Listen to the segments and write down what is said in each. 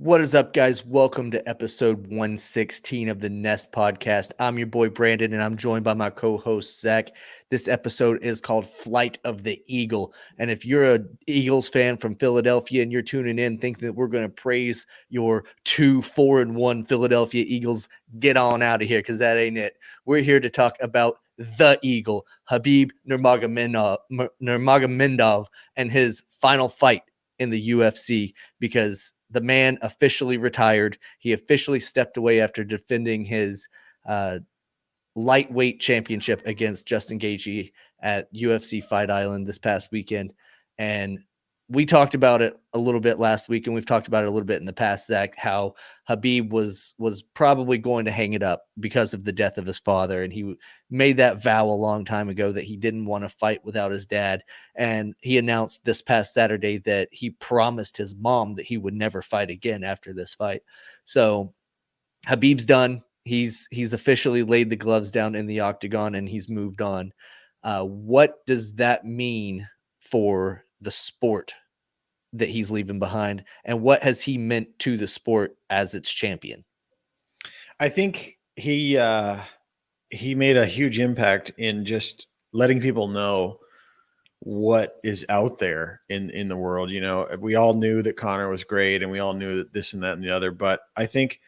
What is up, guys? Welcome to episode 116 of the Nest podcast. I'm your boy Brandon, and I'm joined by my co-host Zach. This episode is called Flight of the Eagle. And if you're a Eagles fan from Philadelphia and you're tuning in thinking that we're going to praise your 2-4-1 Philadelphia Eagles, get on out of here because that ain't it. We're here to talk about the Eagle, Khabib Nurmagomedov, and his final fight in the UFC, because the man officially retired. He officially stepped away after defending his lightweight championship against Justin Gaethje at UFC Fight Island this past weekend. And we talked about it a little bit last week, and we've talked about it a little bit in the past, Zach, how Khabib was probably going to hang it up because of the death of his father. And he made that vow a long time ago that he didn't want to fight without his dad. And he announced this past Saturday that he promised his mom that he would never fight again after this fight. So Khabib's done. He's officially laid the gloves down in the octagon, and he's moved on. What does that mean for the sport that he's leaving behind, and what has he meant to the sport as its champion? I think he made a huge impact in just letting people know what is out there in the world. You know, we all knew that Conor was great, and we all knew that this and that and the other, but I think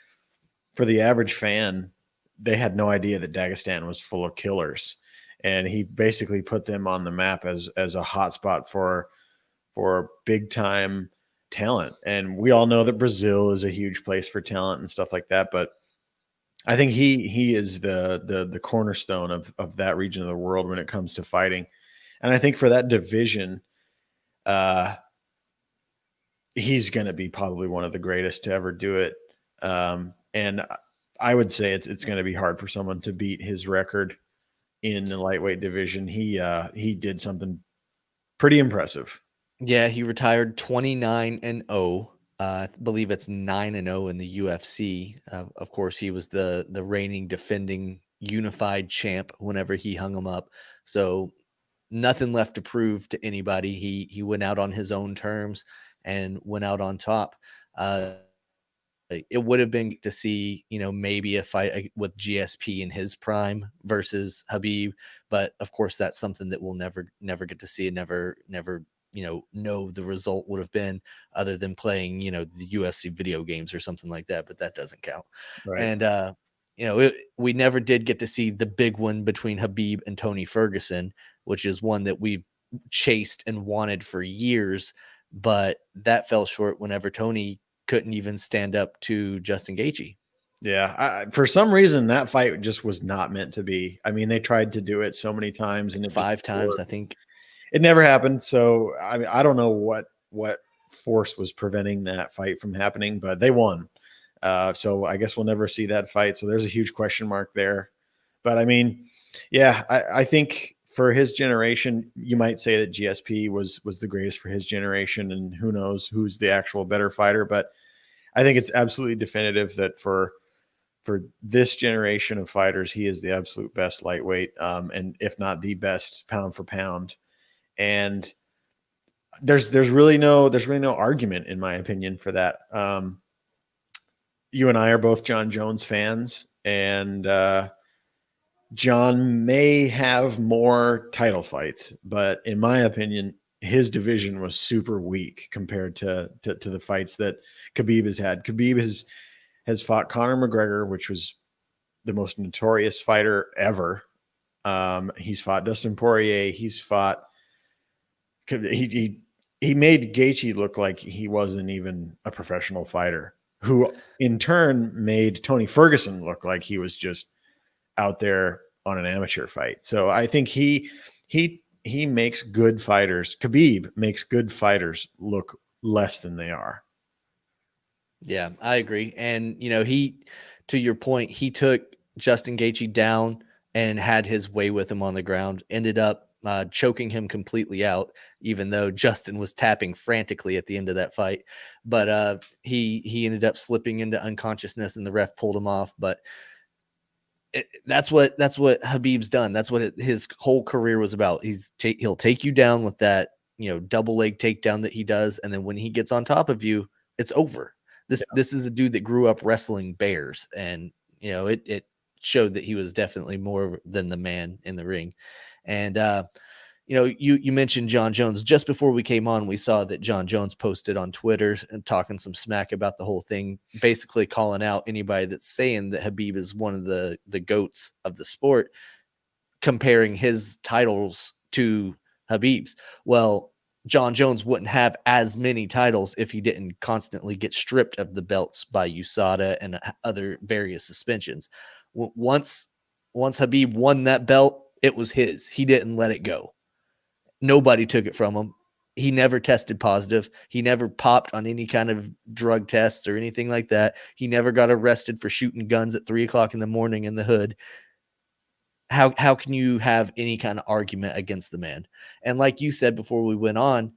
for the average fan, they had no idea that Dagestan was full of killers, and he basically put them on the map as a hotspot for big time talent. And we all know that Brazil is a huge place for talent and stuff like that, but I think he is the cornerstone of that region of the world when it comes to fighting. And I think for that division, he's going to be probably one of the greatest to ever do it. And I would say it's going to be hard for someone to beat his record in the lightweight division. He did something pretty impressive. Yeah, he retired 29-0. I believe it's 9-0 in the UFC. Of course, he was the reigning, defending, unified champ whenever he hung him up. So nothing left to prove to anybody. He went out on his own terms and went out on top. It would have been to see, maybe a fight with GSP in his prime versus Khabib, but of course that's something that we'll never get to see, and never know the result would have been, other than playing the UFC video games or something like that, but that doesn't count. Right. And we never did get to see the big one between Khabib and Tony Ferguson, which is one that we've chased and wanted for years, but that fell short whenever Tony couldn't even stand up to Justin Gaethje. Yeah, for some reason that fight just was not meant to be. I mean, they tried to do it so many times, and 5 times, I think. It never happened. So I mean, I don't know what force was preventing that fight from happening, but they won. So I guess we'll never see that fight. So there's a huge question mark there. But I mean, yeah, I think for his generation, you might say that GSP was the greatest for his generation, and who knows who's the actual better fighter. But I think it's absolutely definitive that for this generation of fighters, he is the absolute best lightweight, and if not the best pound for pound. And there's really no argument, in my opinion, for that. You and I are both John Jones fans, and John may have more title fights, but in my opinion, his division was super weak compared to the fights that Khabib has had. Khabib has fought Conor McGregor, which was the most notorious fighter ever. He's fought Dustin Poirier. He made Gaethje look like he wasn't even a professional fighter, who in turn made Tony Ferguson look like he was just out there on an amateur fight. So I think he makes good fighters. Khabib makes good fighters look less than they are. Yeah, I agree. And, to your point, he took Justin Gaethje down and had his way with him on the ground, ended up choking him completely out, even though Justin was tapping frantically at the end of that fight. But he ended up slipping into unconsciousness, and the ref pulled him off. But that's what Khabib's done. That's what his whole career was about. He'll take you down with that, double leg takedown that he does. And then when he gets on top of you, it's over. This is a dude that grew up wrestling bears, and it showed that he was definitely more than the man in the ring. And you mentioned John Jones. Just before we came on, we saw that John Jones posted on Twitter and talking some smack about the whole thing, basically calling out anybody that's saying that Khabib is one of the goats of the sport, comparing his titles to Khabib's. Well, John Jones wouldn't have as many titles if he didn't constantly get stripped of the belts by USADA and other various suspensions. Once Khabib won that belt, it was his. He didn't let it go. Nobody took it from him. He never tested positive. He never popped on any kind of drug tests or anything like that. He never got arrested for shooting guns at 3:00 in the morning in the hood. How can you have any kind of argument against the man? And like you said before we went on,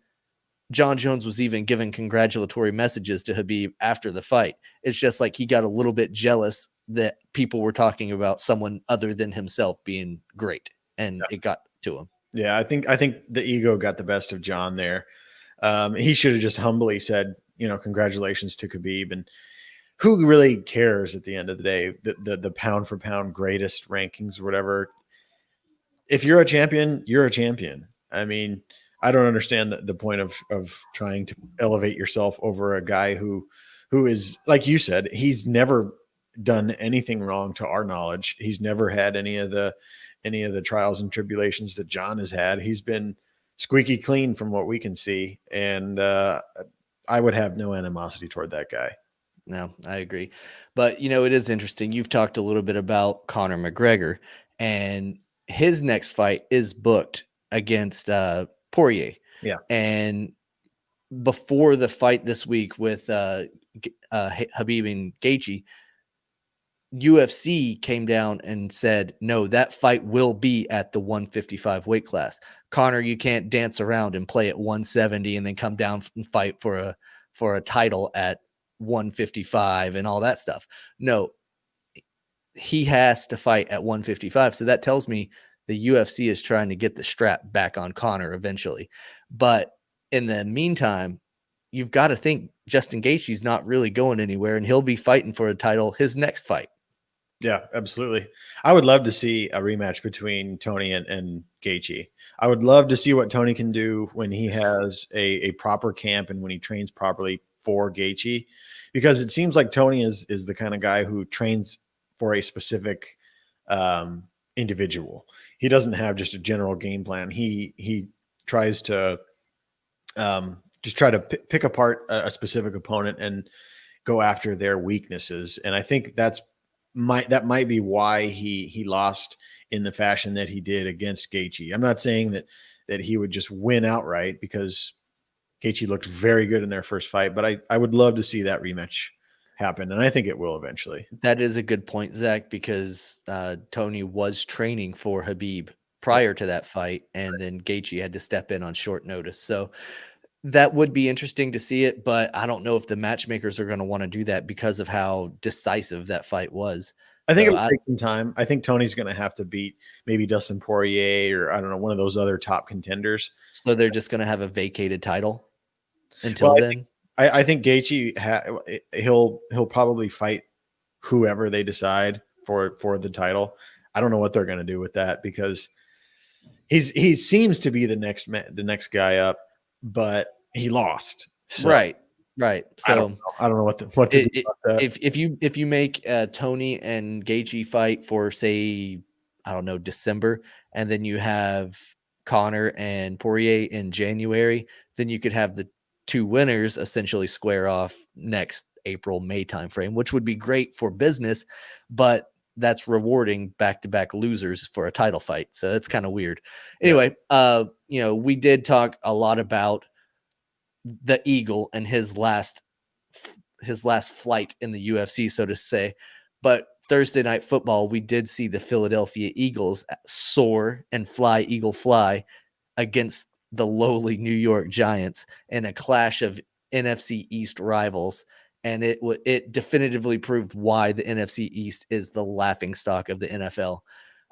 John Jones was even giving congratulatory messages to Khabib after the fight. It's just like he got a little bit jealous that people were talking about someone other than himself being great, and it got to him. Yeah, I think the ego got the best of John there. He should have just humbly said, congratulations to Khabib. And who really cares at the end of the day, the pound for pound greatest rankings or whatever? If you're a champion, you're a champion. I mean, I don't understand the point of trying to elevate yourself over a guy who is, like you said, he's never done anything wrong to our knowledge. He's never had any of the trials and tribulations that John has had. He's been squeaky clean from what we can see. And I would have no animosity toward that guy. No, I agree. But, it is interesting. You've talked a little bit about Conor McGregor, and his next fight is booked against Poirier. Yeah. And before the fight this week with Khabib and Gaethje, UFC came down and said, no, that fight will be at the 155 weight class. Conor, you can't dance around and play at 170 and then come down and fight for a title at 155 and all that stuff. No, he has to fight at 155. So that tells me the UFC is trying to get the strap back on Conor eventually. But in the meantime, you've got to think Justin Gaethje's not really going anywhere, and he'll be fighting for a title his next fight. Yeah, absolutely. I would love to see a rematch between Tony and Gaethje. I would love to see what Tony can do when he has a proper camp and when he trains properly for Gaethje, because it seems like Tony is the kind of guy who trains for a specific individual. He doesn't have just a general game plan. He tries to just try to pick apart a specific opponent and go after their weaknesses. And I think that might be why he lost in the fashion that he did against Gaethje. I'm not saying that he would just win outright, because Gaethje looked very good in their first fight, but I would love to see that rematch happen, and I think it will eventually. That is a good point, Zach, because Tony was training for Khabib prior to that fight, and then Gaethje had to step in on short notice. So that would be interesting to see it, but I don't know if the matchmakers are going to want to do that because of how decisive that fight was. I think it will take some time. I think Tony's going to have to beat maybe Dustin Poirier or, I don't know, one of those other top contenders. So they're just going to have a vacated title until then? I think Gaethje, he'll probably fight whoever they decide for the title. I don't know what they're going to do with that, because he seems to be the next guy up, but he lost. So Right. So I don't know what to do about that. If you make Tony and Gaethje fight for, say, I don't know, December, and then you have Conor and Poirier in January, then you could have the two winners essentially square off next April, May timeframe, which would be great for business, but that's rewarding back-to-back losers for a title fight. So it's kind of weird. Anyway, we did talk a lot about the Eagle and his last flight in the UFC, so to say. But Thursday Night Football, we did see the Philadelphia Eagles soar and fly, eagle fly, against the lowly New York Giants in a clash of NFC East rivals. And it definitively proved why the NFC East is the laughingstock of the NFL.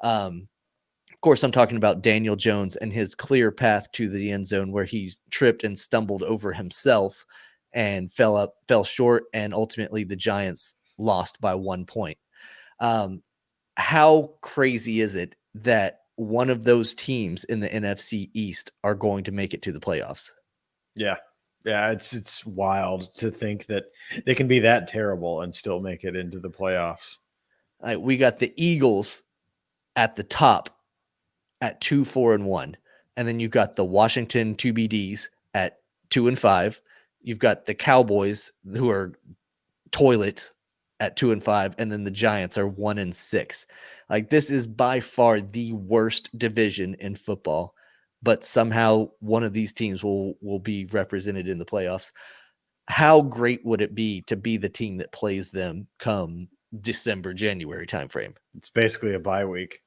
Of course, I'm talking about Daniel Jones and his clear path to the end zone, where he tripped and stumbled over himself and fell short, and ultimately the Giants lost by 1 point. How crazy is it that one of those teams in the NFC East are going to make it to the playoffs? Yeah. Yeah, it's wild to think that they can be that terrible and still make it into the playoffs. We got the Eagles at the top at 2-4-1, and then you've got the Washington 2BDs at 2-5. You've got the Cowboys, who are toilet, at 2-5, and then the Giants are 1-6. Like, this is by far the worst division in football, but somehow one of these teams will be represented in the playoffs. How great would it be to be the team that plays them come December, January timeframe? It's basically a bye week.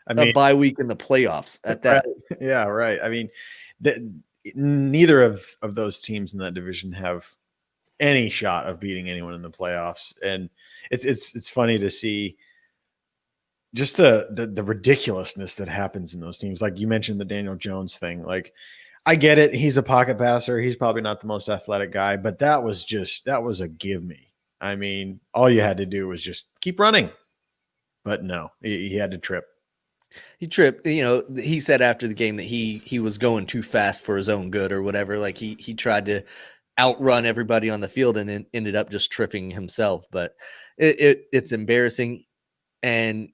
I A mean, bye week in the playoffs at that. right. Yeah, right. I mean, neither of those teams in that division have any shot of beating anyone in the playoffs, and it's funny to see just the ridiculousness that happens in those teams. Like you mentioned the Daniel Jones thing. Like, I get it, he's a pocket passer, he's probably not the most athletic guy, but that was a give me. I mean, all you had to do was just keep running, but no, he had to trip. He tripped. He said after the game that he was going too fast for his own good or whatever. Like he tried to outrun everybody on the field and ended up just tripping himself. But it's embarrassing. And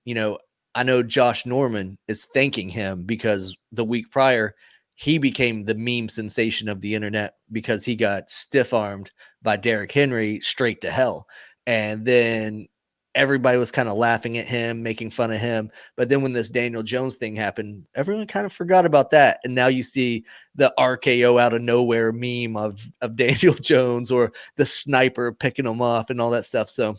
I know Josh Norman is thanking him because the week prior he became the meme sensation of the internet because he got stiff-armed by Derrick Henry straight to hell. And then everybody was kind of laughing at him, making fun of him. But then when this Daniel Jones thing happened, everyone kind of forgot about that. And now you see the RKO out of nowhere meme of Daniel Jones, or the sniper picking him off and all that stuff. So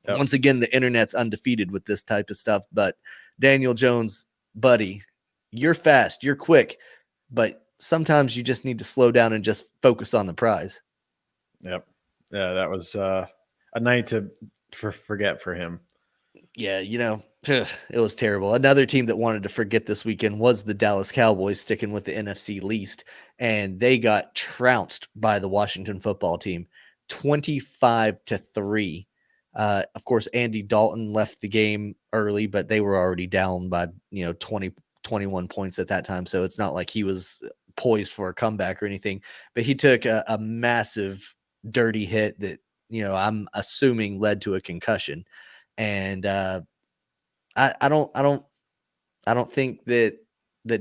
Yep. once again, the internet's undefeated with this type of stuff. But Daniel Jones, buddy, you're fast, you're quick, but sometimes you just need to slow down and just focus on the prize. Yep. Yeah, that was a night to forget for him. Yeah, it was terrible. Another team that wanted to forget this weekend was the Dallas Cowboys, sticking with the NFC least, and they got trounced by the Washington football team, 25-3. Of course, Andy Dalton left the game early, but they were already down by 20, 21 points at that time, so it's not like he was poised for a comeback or anything. But he took a massive dirty hit that I'm assuming led to a concussion. And I don't think that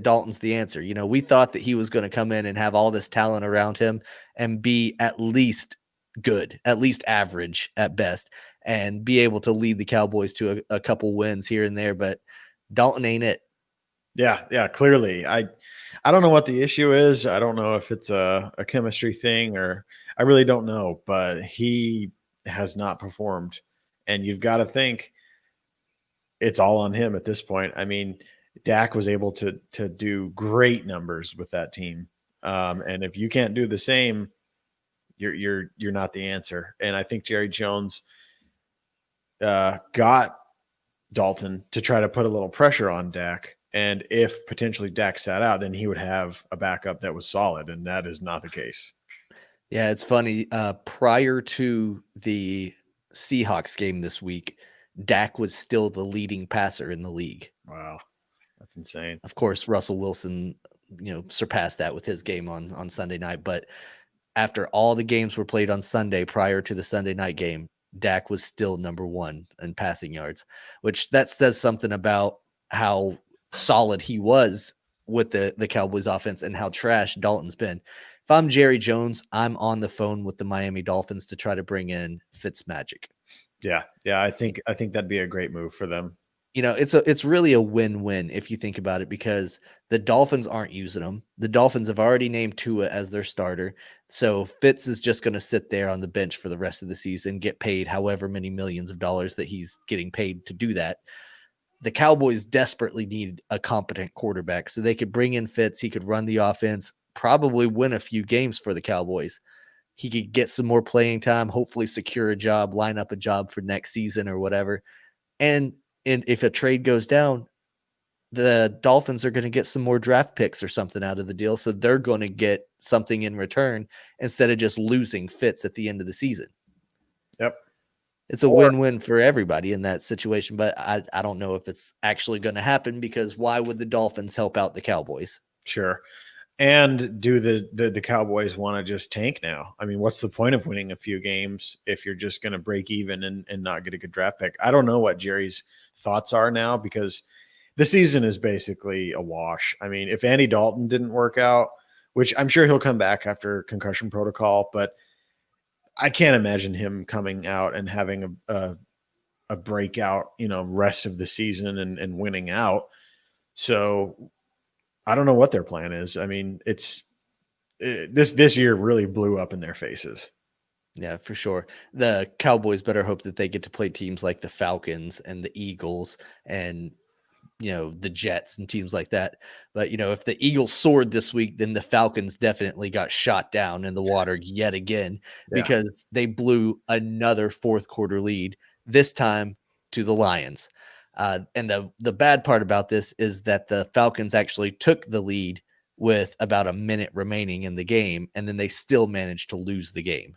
Dalton's the answer. We thought that he was going to come in and have all this talent around him and be at least good, at least average at best, and be able to lead the Cowboys to a couple wins here and there. But Dalton ain't it. Yeah, clearly. I don't know what the issue is. I don't know if it's a chemistry thing, or I really don't know, but he has not performed. And you've got to think it's all on him at this point. I mean, Dak was able to do great numbers with that team. And if you can't do the same, you're not the answer. And I think Jerry Jones got Dalton to try to put a little pressure on Dak. And if potentially Dak sat out, then he would have a backup that was solid. And that is not the case. Yeah, it's funny. Prior to the Seahawks game this week, Dak was still the leading passer in the league. Wow. That's insane. Of course, Russell Wilson, surpassed that with his game on Sunday night. But after all the games were played on Sunday prior to the Sunday night game, Dak was still number one in passing yards, which that says something about how solid he was with the Cowboys offense and how trash Dalton's been. If I'm Jerry Jones, I'm on the phone with the Miami Dolphins to try to bring in Fitzmagic. Yeah. I think that'd be a great move for them. It's really a win-win if you think about it, because the Dolphins aren't using them. The Dolphins have already named Tua as their starter. So Fitz is just going to sit there on the bench for the rest of the season, get paid however many millions of dollars that he's getting paid to do that. The Cowboys desperately need a competent quarterback so they could bring in Fitz. He could run the offense, probably win a few games for the Cowboys. He could get some more playing time, hopefully secure a job, line up a job for next season or whatever. And if a trade goes down, the Dolphins are going to get some more draft picks or something out of the deal. So they're going to get something in return instead of just losing Fitz at the end of the season. Yep. It's a win-win for everybody in that situation, but I don't know if it's actually going to happen, because why would the Dolphins help out the Cowboys? Sure. And do the Cowboys want to just tank now? I mean, what's the point of winning a few games if you're just going to break even and not get a good draft pick? I don't know what Jerry's thoughts are now, because the season is basically a wash. I mean, if Andy Dalton didn't work out, which I'm sure he'll come back after concussion protocol, but I can't imagine him coming out and having a breakout, rest of the season and winning out. So I don't know what their plan is. I mean, this year really blew up in their faces. Yeah, for sure. The Cowboys better hope that they get to play teams like the Falcons and the Eagles and, the Jets and teams like that. But, if the Eagles soared this week, then the Falcons definitely got shot down in the water yet again, because they blew another fourth quarter lead, this time to the Lions. And the bad part about this is that the Falcons actually took the lead with about a minute remaining in the game, and then they still managed to lose the game.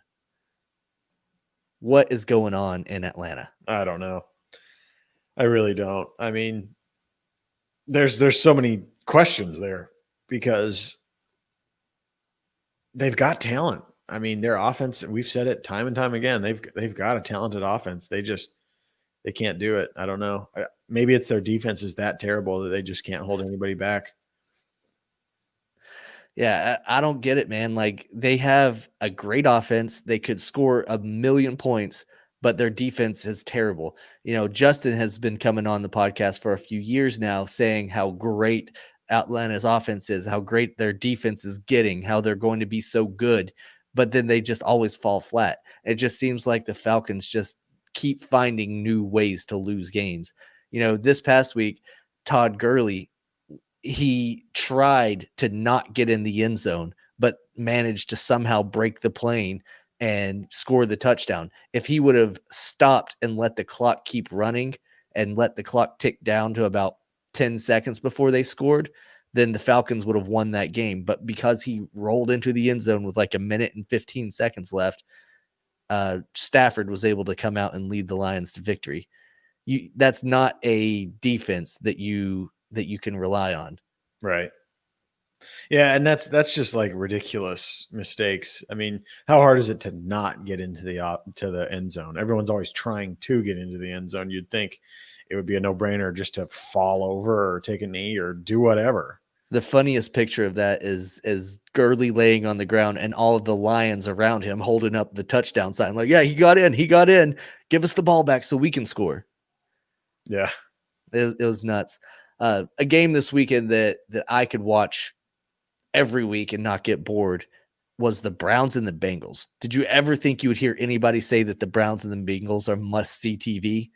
What is going on in Atlanta? I don't know. I really don't. I mean, there's so many questions there, because they've got talent. I mean, their offense, we've said it time and time again, they've got a talented offense. They can't do it. I don't know. Maybe it's their defense is that terrible that they just can't hold anybody back. Yeah, I don't get it, man. Like, they have a great offense. They could score 1,000,000 points, but their defense is terrible. Justin has been coming on the podcast for a few years now saying how great Atlanta's offense is, how great their defense is getting, how they're going to be so good, but then they just always fall flat. It just seems like the Falcons just keep finding new ways to lose games. This past week, Todd Gurley, he tried to not get in the end zone, but managed to somehow break the plane and score the touchdown. If he would have stopped and let the clock keep running and let the clock tick down to about 10 seconds before they scored, then the Falcons would have won that game. But because he rolled into the end zone with like a minute and 15 seconds left, Stafford was able to come out and lead the Lions to victory. That's not a defense that you can rely on. Right. Yeah, and that's just like ridiculous mistakes. I mean, how hard is it to not get into the end zone? Everyone's always trying to get into the end zone. You'd think it would be a no-brainer just to fall over or take a knee or do whatever. The funniest picture of that is Gurley laying on the ground and all of the Lions around him holding up the touchdown sign. Like, yeah, he got in. Give us the ball back so we can score. Yeah. It was nuts. A game this weekend that I could watch every week and not get bored was the Browns and the Bengals. Did you ever think you would hear anybody say that the Browns and the Bengals are must-see TV?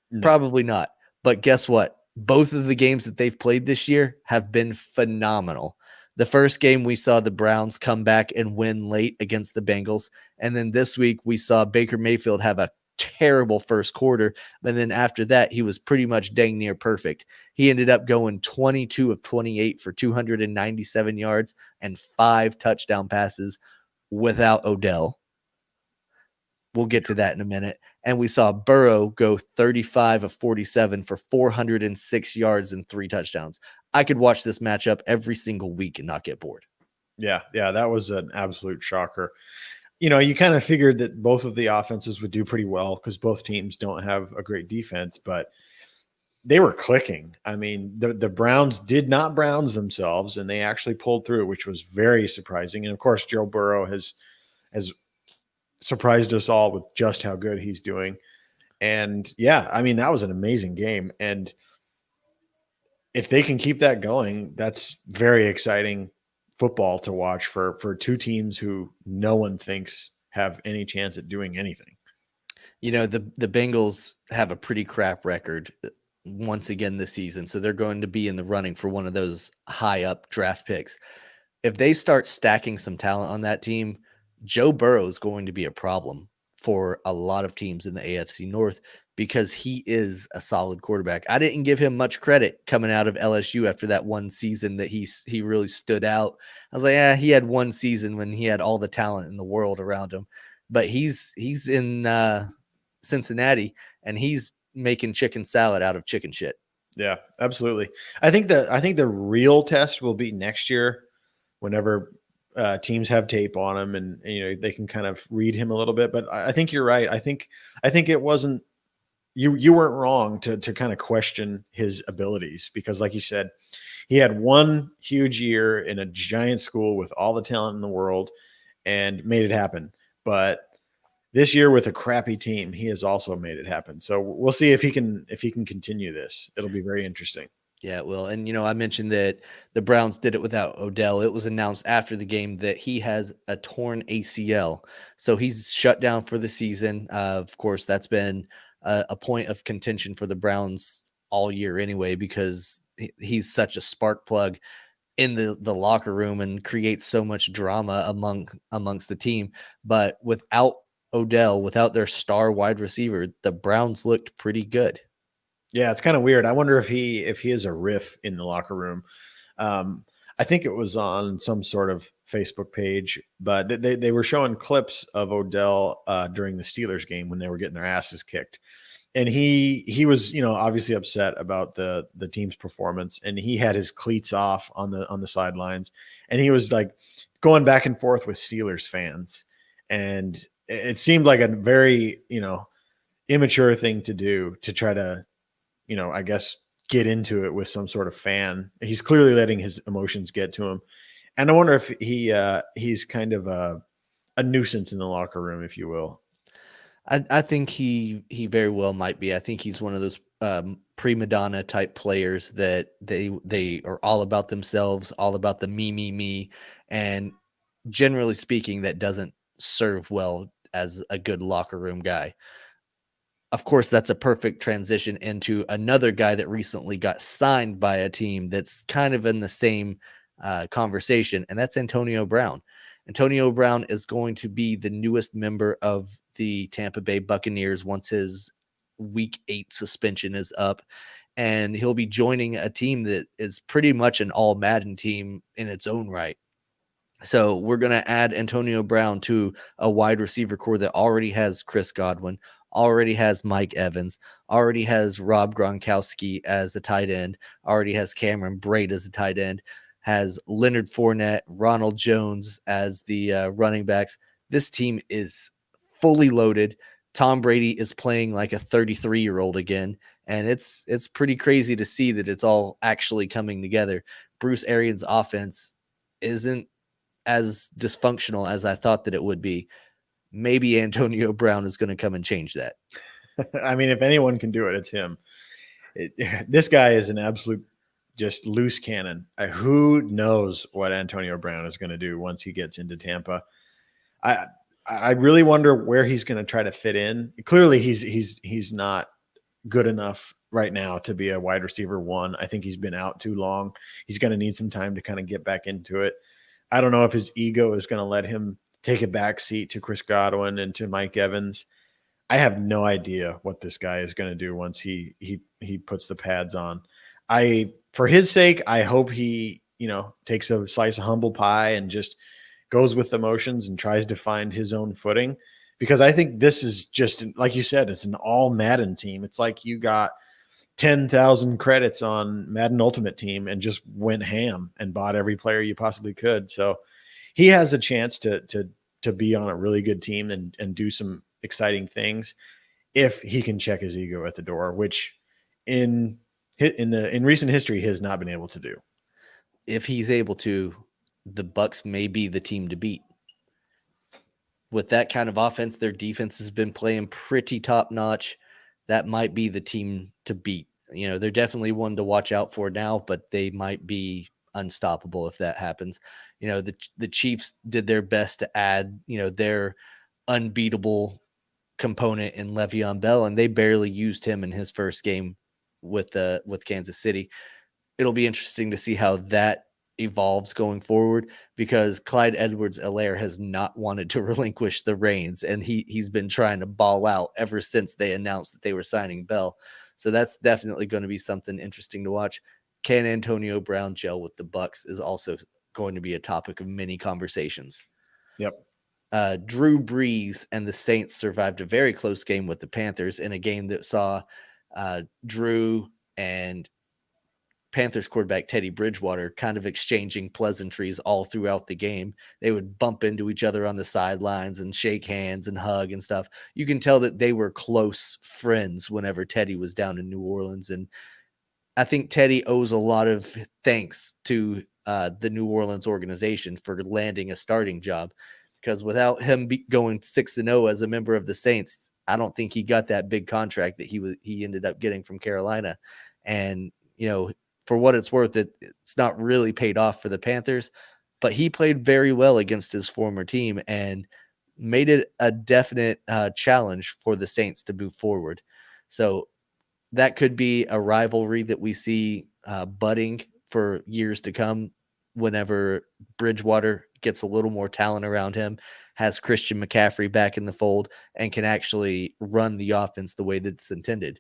No. Probably not. But guess what? Both of the games that they've played this year have been phenomenal. The first game, we saw the Browns come back and win late against the Bengals. And then this week, we saw Baker Mayfield have a terrible first quarter. And then after that, he was pretty much dang near perfect. He ended up going 22 of 28 for 297 yards and 5 touchdown passes without Odell. We'll get to that in a minute. And we saw Burrow go 35 of 47 for 406 yards and 3 touchdowns. I could watch this matchup every single week and not get bored. Yeah, that was an absolute shocker. You kind of figured that both of the offenses would do pretty well because both teams don't have a great defense, but they were clicking. I mean, the Browns did not Browns themselves, and they actually pulled through, which was very surprising. And of course, Joe Burrow has surprised us all with just how good he's doing. And yeah, I mean, that was an amazing game. And if they can keep that going, that's very exciting football to watch for two teams who no one thinks have any chance at doing anything. The Bengals have a pretty crap record once again this season, so they're going to be in the running for one of those high up draft picks. If they start stacking some talent on that team, Joe Burrow is going to be a problem for a lot of teams in the AFC North, because he is a solid quarterback. I didn't give him much credit coming out of LSU after that one season that he really stood out. I was like, yeah, he had one season when he had all the talent in the world around him, but he's in Cincinnati, and he's making chicken salad out of chicken shit. Yeah, absolutely. I think the real test will be next year, whenever teams have tape on him, and they can kind of read him a little bit. But I think you're right. I think it wasn't you weren't wrong to kind of question his abilities, because, like you said, he had one huge year in a giant school with all the talent in the world and made it happen. But this year with a crappy team, he has also made it happen. So we'll see if he can continue this. It'll be very interesting. Yeah, it will. And, I mentioned that the Browns did it without Odell. It was announced after the game that he has a torn ACL. So he's shut down for the season. Of course, that's been a point of contention for the Browns all year anyway, because he's such a spark plug in the locker room and creates so much drama amongst the team. But without Odell, without their star wide receiver, the Browns looked pretty good. Yeah, it's kind of weird. I wonder if he is a riff in the locker room. I think it was on some sort of Facebook page, but they were showing clips of Odell during the Steelers game when they were getting their asses kicked, and he was obviously upset about the team's performance, and he had his cleats off on the sidelines, and he was like going back and forth with Steelers fans, and it seemed like a very immature thing to do, to try to I guess get into it with some sort of fan. He's clearly letting his emotions get to him. And I wonder if he's kind of a nuisance in the locker room, if you will. I think he very well might be. I think he's one of those prima donna type players that they are all about themselves, all about the me, and generally speaking, that doesn't serve well as a good locker room guy. Of course, that's a perfect transition into another guy that recently got signed by a team that's kind of in the same conversation, and that's Antonio Brown. Antonio Brown is going to be the newest member of the Tampa Bay Buccaneers once his Week 8 suspension is up, and he'll be joining a team that is pretty much an all Madden team in its own right. So we're going to add Antonio Brown to a wide receiver core that already has Chris Godwin, already has Mike Evans, already has Rob Gronkowski as a tight end, already has Cameron Brate as a tight end, has Leonard Fournette, Ronald Jones as the running backs. This team is fully loaded. Tom Brady is playing like a 33-year-old again, and it's pretty crazy to see that it's all actually coming together. Bruce Arians' offense isn't as dysfunctional as I thought that it would be. Maybe Antonio Brown is going to come and change that. I mean, if anyone can do it, it's him. This guy is an absolute just loose cannon. Who knows what Antonio Brown is going to do once he gets into Tampa? I really wonder where he's going to try to fit in. Clearly, he's not good enough right now to be a wide receiver one. I think he's been out too long. He's going to need some time to kind of get back into it. I don't know if his ego is going to let him take a back seat to Chris Godwin and to Mike Evans. I have no idea what this guy is going to do once he puts the pads on. For his sake, I hope he, takes a slice of humble pie and just goes with the motions and tries to find his own footing, because I think this is just, like you said, it's an all Madden team. It's like you got 10,000 credits on Madden Ultimate Team and just went ham and bought every player you possibly could. So he has a chance to be on a really good team and do some exciting things if he can check his ego at the door, which in recent history he has not been able to do. If he's able to, the Bucs may be the team to beat. With that kind of offense, their defense has been playing pretty top notch. That might be the team to beat. They're definitely one to watch out for now, but they might be unstoppable if that happens. The Chiefs did their best to add, their unbeatable component in Le'Veon Bell, and they barely used him in his first game with Kansas City. It'll be interesting to see how that evolves going forward, because Clyde Edwards-Helaire has not wanted to relinquish the reins, and he's been trying to ball out ever since they announced that they were signing Bell. So that's definitely going to be something interesting to watch. Can Antonio Brown gel with the Bucks is also going to be a topic of many conversations. Yep. Drew Brees and the Saints survived a very close game with the Panthers, in a game that saw Drew and Panthers quarterback Teddy Bridgewater kind of exchanging pleasantries all throughout the game. They would bump into each other on the sidelines and shake hands and hug and stuff. You can tell that they were close friends whenever Teddy was down in New Orleans. And I think Teddy owes a lot of thanks to the New Orleans organization for landing a starting job, because without him going 6-0 as a member of the Saints, I don't think he got that big contract that he ended up getting from Carolina. And, for what it's worth, it's not really paid off for the Panthers, but he played very well against his former team and made it a definite challenge for the Saints to move forward. So that could be a rivalry that we see budding for years to come, whenever Bridgewater gets a little more talent around him, has Christian McCaffrey back in the fold, and can actually run the offense the way that it's intended.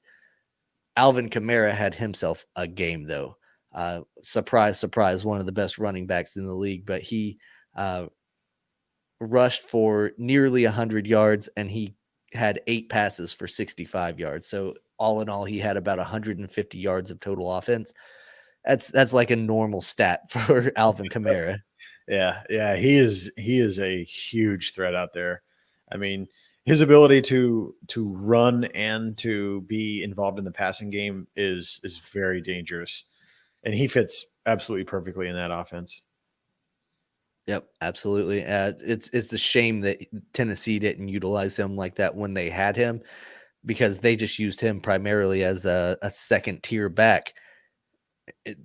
Alvin Kamara had himself a game, though. Surprise, surprise, one of the best running backs in the league, but he rushed for nearly 100 yards, and he had 8 passes for 65 yards. So all in all, he had about 150 yards of total offense. That's like a normal stat for Alvin Kamara. Yeah, he is a huge threat out there. I mean, his ability to run and to be involved in the passing game is very dangerous, and he fits absolutely perfectly in that offense. Yep, absolutely. It's a shame that Tennessee didn't utilize him like that when they had him, because they just used him primarily as a second tier back.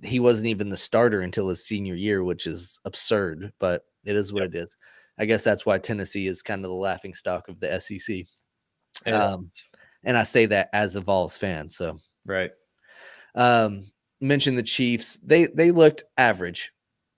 He wasn't even the starter until his senior year, which is absurd, but it is what Yep. it is. I guess that's why Tennessee is kind of the laughing stock of the SEC. And I say that as a Vols fan. So, right. Mention the Chiefs. They looked average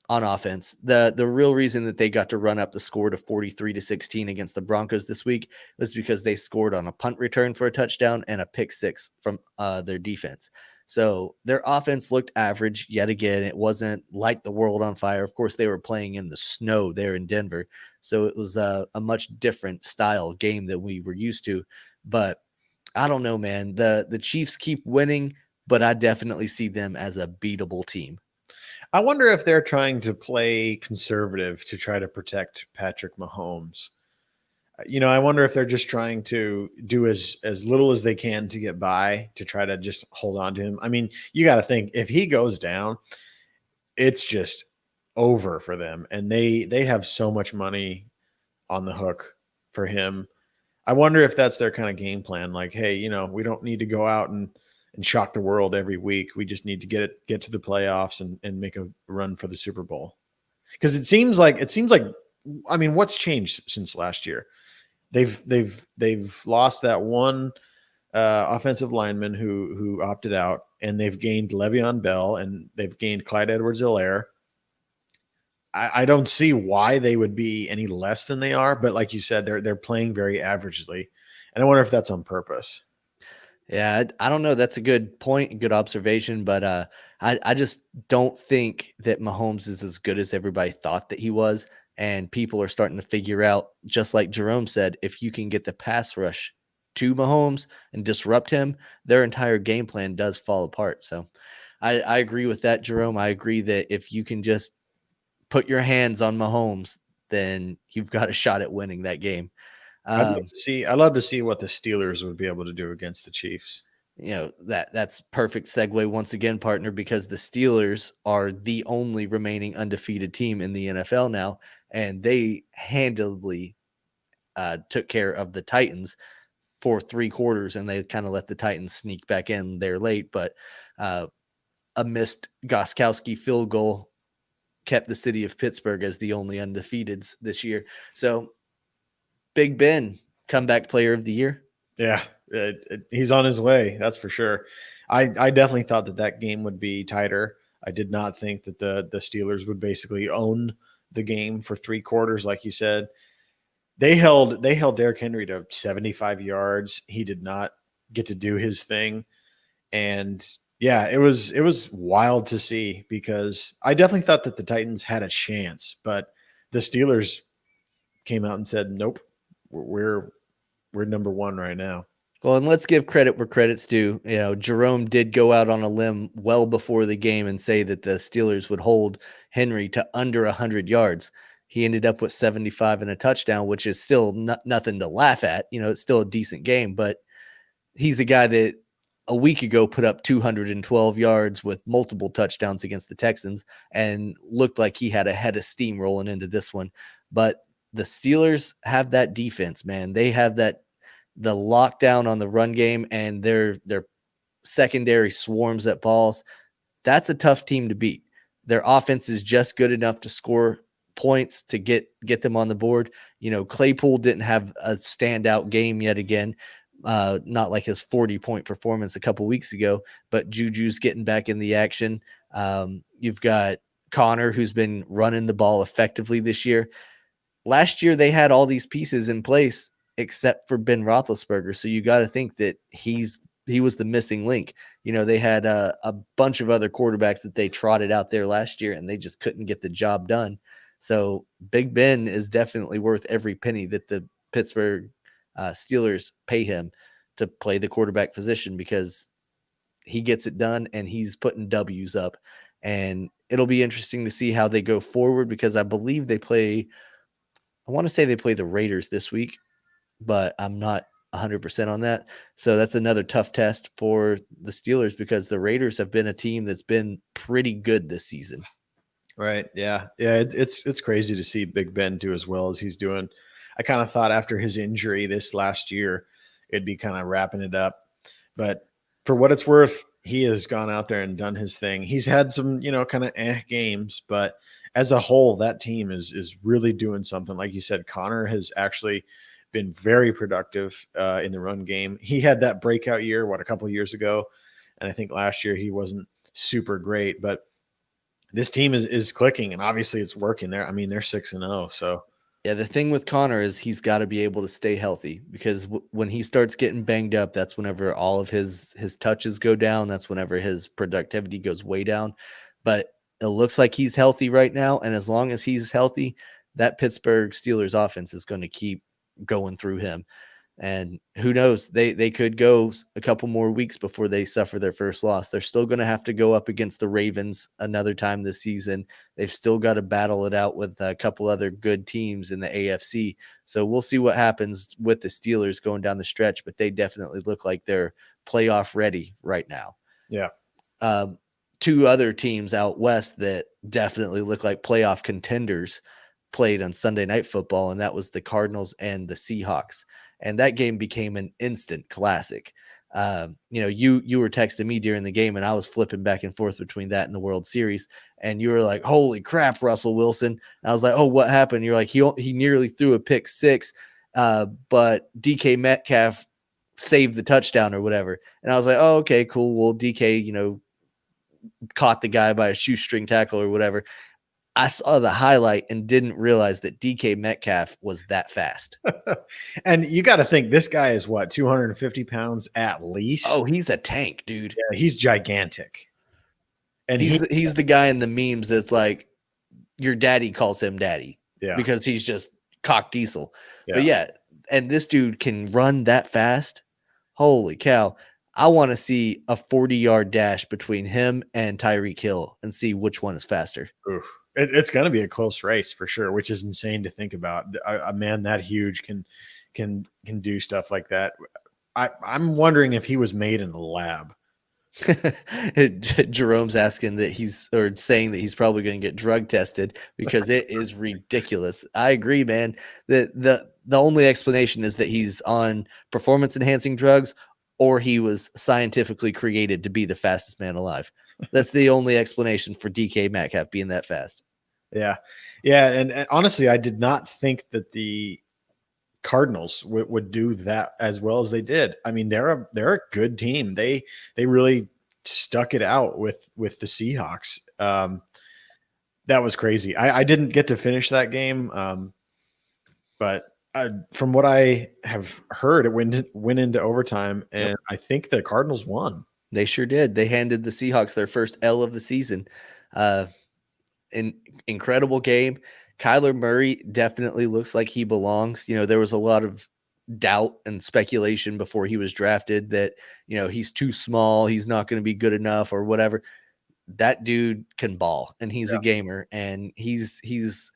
on offense. The real reason that they got to run up the score to 43-16 against the Broncos this week was because they scored on a punt return for a touchdown and a pick six from their defense. So their offense looked average yet again. It wasn't light the world on fire. Of course, they were playing in the snow there in Denver, so it was a much different style game that we were used to. But I don't know, man. The Chiefs keep winning, but I definitely see them as a beatable team. I wonder if they're trying to play conservative to try to protect Patrick Mahomes. I wonder if they're just trying to do as little as they can to get by, to try to just hold on to him. I mean, you got to think, if he goes down, it's just over for them, and they have so much money on the hook for him. I wonder if that's their kind of game plan. Like, hey, we don't need to go out and shock the world every week. We just need to get to the playoffs and make a run for the Super Bowl. Because it seems like, I mean, what's changed since last year? They've lost that one offensive lineman who opted out, and they've gained Le'Veon Bell, and they've gained Clyde Edwards-Helaire. I don't see why they would be any less than they are, but like you said, they're playing very averagely, and I wonder if that's on purpose. Yeah, I don't know. That's a good point, good observation, but I just don't think that Mahomes is as good as everybody thought that he was, and people are starting to figure out, just like Jerome said, if you can get the pass rush to Mahomes and disrupt him, their entire game plan does fall apart. So I agree with that, Jerome. I agree that if you can just put your hands on Mahomes, then you've got a shot at winning that game. I'd love to see what the Steelers would be able to do against the Chiefs. That's perfect segue once again, partner, because the Steelers are the only remaining undefeated team in the NFL now, and they handily took care of the Titans for 3 quarters, and they kind of let the Titans sneak back in there late, but a missed Goskowski field goal kept the city of Pittsburgh as the only undefeateds this year. So Big Ben, comeback player of the year. Yeah, he's on his way. That's for sure. I definitely thought that game would be tighter. I did not think that the Steelers would basically own the game for 3 quarters, like you said. They held Derrick Henry to 75 yards. He did not get to do his thing. And yeah, it was wild to see, because I definitely thought that the Titans had a chance, but the Steelers came out and said, "Nope, we're number one right now." Well, and let's give credit where credit's due. You know, Jerome did go out on a limb well before the game and say that the Steelers would hold Henry to under 100 yards. He ended up with 75 and a touchdown, which is still nothing to laugh at. You know, it's still a decent game, but he's a guy that a week ago put up 212 yards with multiple touchdowns against the Texans and looked like he had a head of steam rolling into this one. But the Steelers have that defense, man. They have the lockdown on the run game, and their secondary swarms at balls. That's a tough team to beat. Their offense is just good enough to score points to get them on the board. You know, Claypool didn't have a standout game yet again. Not like his 40-point performance a couple weeks ago, but Juju's getting back in the action. You've got Connor, who's been running the ball effectively this year. Last year, they had all these pieces in place except for Ben Roethlisberger. So you got to think that he was the missing link. You know, they had a bunch of other quarterbacks that they trotted out there last year, and they just couldn't get the job done. So Big Ben is definitely worth every penny that the Pittsburgh Steelers pay him to play the quarterback position, because he gets it done and he's putting W's up. And it'll be interesting to see how they go forward, because I believe I want to say they play the Raiders this week, but I'm not 100% on that. So that's another tough test for the Steelers, because the Raiders have been a team that's been pretty good this season. Right. Yeah. Yeah. It's crazy to see Big Ben do as well as he's doing. I kind of thought after his injury this last year, it'd be kind of wrapping it up. But for what it's worth, he has gone out there and done his thing. He's had some, kind of games, but as a whole, that team is really doing something. Like you said, Connor has actually been very productive in the run game. He had that breakout year, a couple of years ago. And I think last year he wasn't super great, but this team is clicking, and obviously it's working there. I mean, they're 6-0. So yeah, the thing with Connor is he's got to be able to stay healthy, because when he starts getting banged up, that's whenever all of his touches go down. That's whenever his productivity goes way down. But it looks like he's healthy right now, and as long as he's healthy, that Pittsburgh Steelers offense is going to keep going through him. And who knows, they could go a couple more weeks before they suffer their first loss. They're still going to have to go up against the Ravens another time this season. They've still got to battle it out with a couple other good teams in the AFC. So we'll see what happens with the Steelers going down the stretch, but they definitely look like they're playoff ready right now. Yeah. Two other teams out west that definitely look like playoff contenders played on Sunday Night Football, and that was the Cardinals and the Seahawks. And that game became an instant classic. You were texting me during the game, and I was flipping back and forth between that and the World Series. And you were like, "Holy crap, Russell Wilson!" And I was like, "Oh, what happened?" You're like, "He nearly threw a pick six, but DK Metcalf saved the touchdown or whatever." And I was like, "Oh, okay, cool. Well, DK, caught the guy by a shoestring tackle or whatever." I saw the highlight and didn't realize that DK Metcalf was that fast. And you got to think, this guy is 250 pounds at least. Oh, he's a tank, dude. Yeah, he's gigantic. And he's the guy in the memes that's like, your daddy calls him daddy. Yeah. Because he's just cock diesel. Yeah. But yeah, and this dude can run that fast. Holy cow. I want to see a 40-yard dash between him and Tyreek Hill and see which one is faster. Oof. It's going to be a close race for sure, which is insane to think about. A man that huge can do stuff like that. I'm wondering if he was made in a lab. Jerome's asking saying that he's probably going to get drug tested, because it is ridiculous. I agree, man. The only explanation is that he's on performance enhancing drugs, or he was scientifically created to be the fastest man alive. That's the only explanation for DK Metcalf being that fast. Yeah. Yeah. And honestly, I did not think that the Cardinals would do that as well as they did. I mean, they're a good team. They really stuck it out with the Seahawks. That was crazy. I didn't get to finish that game, but from what I have heard, it went into overtime, and Yep. I think the Cardinals won. They sure did. They handed the Seahawks their first L of the season. An incredible game. Kyler Murray definitely looks like he belongs. There was a lot of doubt and speculation before he was drafted that, he's too small, he's not going to be good enough or whatever. That dude can ball, and he's a gamer, and he's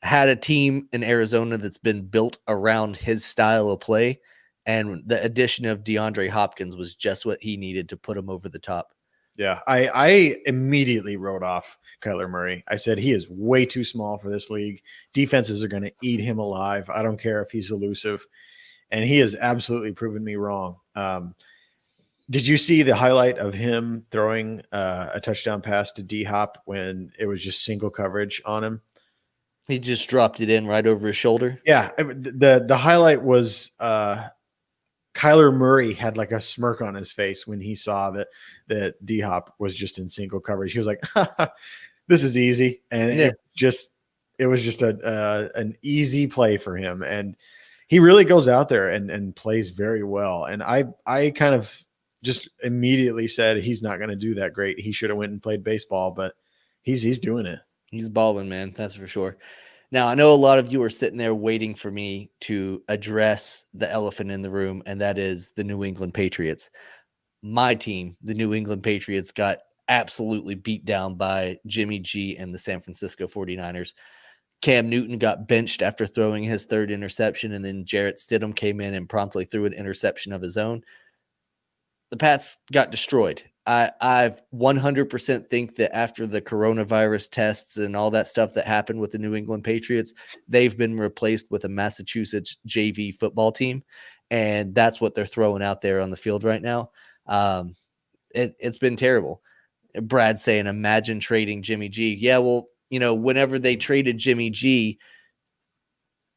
had a team in Arizona that's been built around his style of play, and the addition of DeAndre Hopkins was just what he needed to put him over the top. Yeah, I immediately wrote off Kyler Murray. I said he is way too small for this league. Defenses are going to eat him alive. I don't care if he's elusive, and he has absolutely proven me wrong. Did you see the highlight of him throwing a touchdown pass to D-Hop when it was just single coverage on him? He just dropped it in right over his shoulder. Yeah, the highlight was Kyler Murray had like a smirk on his face when he saw that D-Hop was just in single coverage. He was like, "This is easy," and it was just an easy play for him, and he really goes out there and plays very well. And I kind of just immediately said he's not going to do that great. He should have went and played baseball, but he's doing it. He's balling, man. That's for sure. Now, I know a lot of you are sitting there waiting for me to address the elephant in the room, and that is the New England Patriots. My team, the New England Patriots, got absolutely beat down by Jimmy G and the San Francisco 49ers. Cam Newton got benched after throwing his third interception, and then Jarrett Stidham came in and promptly threw an interception of his own. The Pats got destroyed. I 100% think that after the coronavirus tests and all that stuff that happened with the New England Patriots, they've been replaced with a Massachusetts JV football team, and that's what they're throwing out there on the field right now. It's been terrible. Brad saying, imagine trading Jimmy G. Yeah, well, whenever they traded Jimmy G,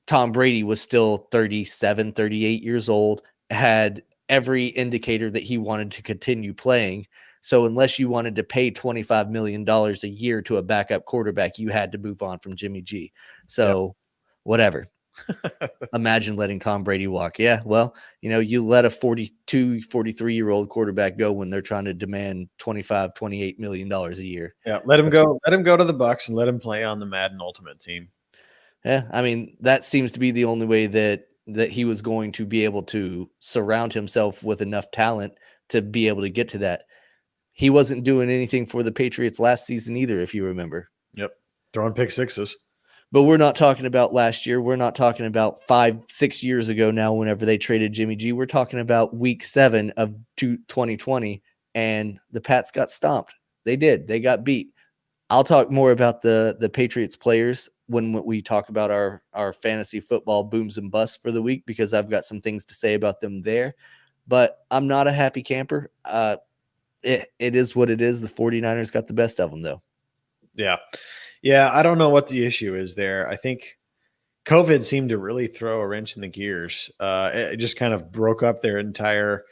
Tom Brady was still 37, 38 years old, had every indicator that he wanted to continue playing. So unless you wanted to pay $25 million a year to a backup quarterback, you had to move on from Jimmy G. So whatever. Imagine letting Tom Brady walk. Yeah, well, you let a 42, 43-year-old quarterback go when they're trying to demand $25, $28 million a year. Yeah, let him go. Let him go to the Bucs and let him play on the Madden Ultimate Team. Yeah, I mean, that seems to be the only way that he was going to be able to surround himself with enough talent to be able to get to that. He wasn't doing anything for the Patriots last season either, if you remember. Yep. Throwing pick sixes. But we're not talking about last year. We're not talking about 5-6 years ago now whenever they traded Jimmy G. We're talking about week 7 of 2020, and the Pats got stomped. They did. They got beat. I'll talk more about the Patriots players when we talk about our fantasy football booms and busts for the week, because I've got some things to say about them there. But I'm not a happy camper. It is what it is. The 49ers got the best of them, though. Yeah. Yeah, I don't know what the issue is there. I think COVID seemed to really throw a wrench in the gears. It just kind of broke up their entire,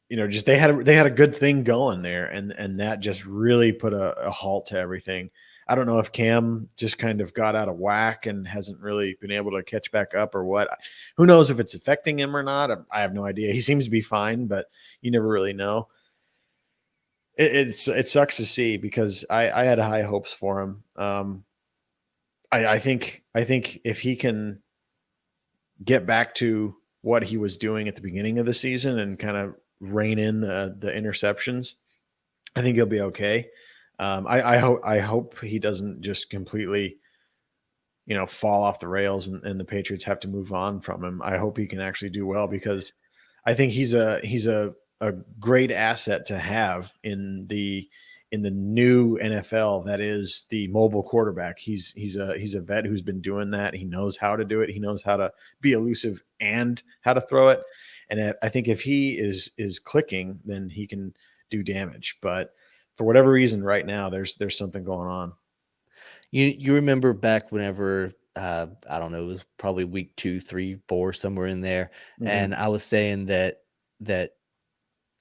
just they had a good thing going there, and that just really put a halt to everything. I don't know if Cam just kind of got out of whack and hasn't really been able to catch back up or what. Who knows if it's affecting him or not? I have no idea. He seems to be fine, but you never really know. It sucks to see because I had high hopes for him. I think if he can get back to what he was doing at the beginning of the season and kind of rein in the interceptions, I think he'll be okay. I hope he doesn't just completely, fall off the rails and the Patriots have to move on from him. I hope he can actually do well, because I think he's a great asset to have in the new NFL. That is the mobile quarterback. He's a vet who's been doing that. He knows how to do it. He knows how to be elusive and how to throw it. And I think if he is clicking, then he can do damage. But for whatever reason, right now there's something going on. You remember back whenever I don't know, it was probably week 2, 3, 4, somewhere in there, and I was saying that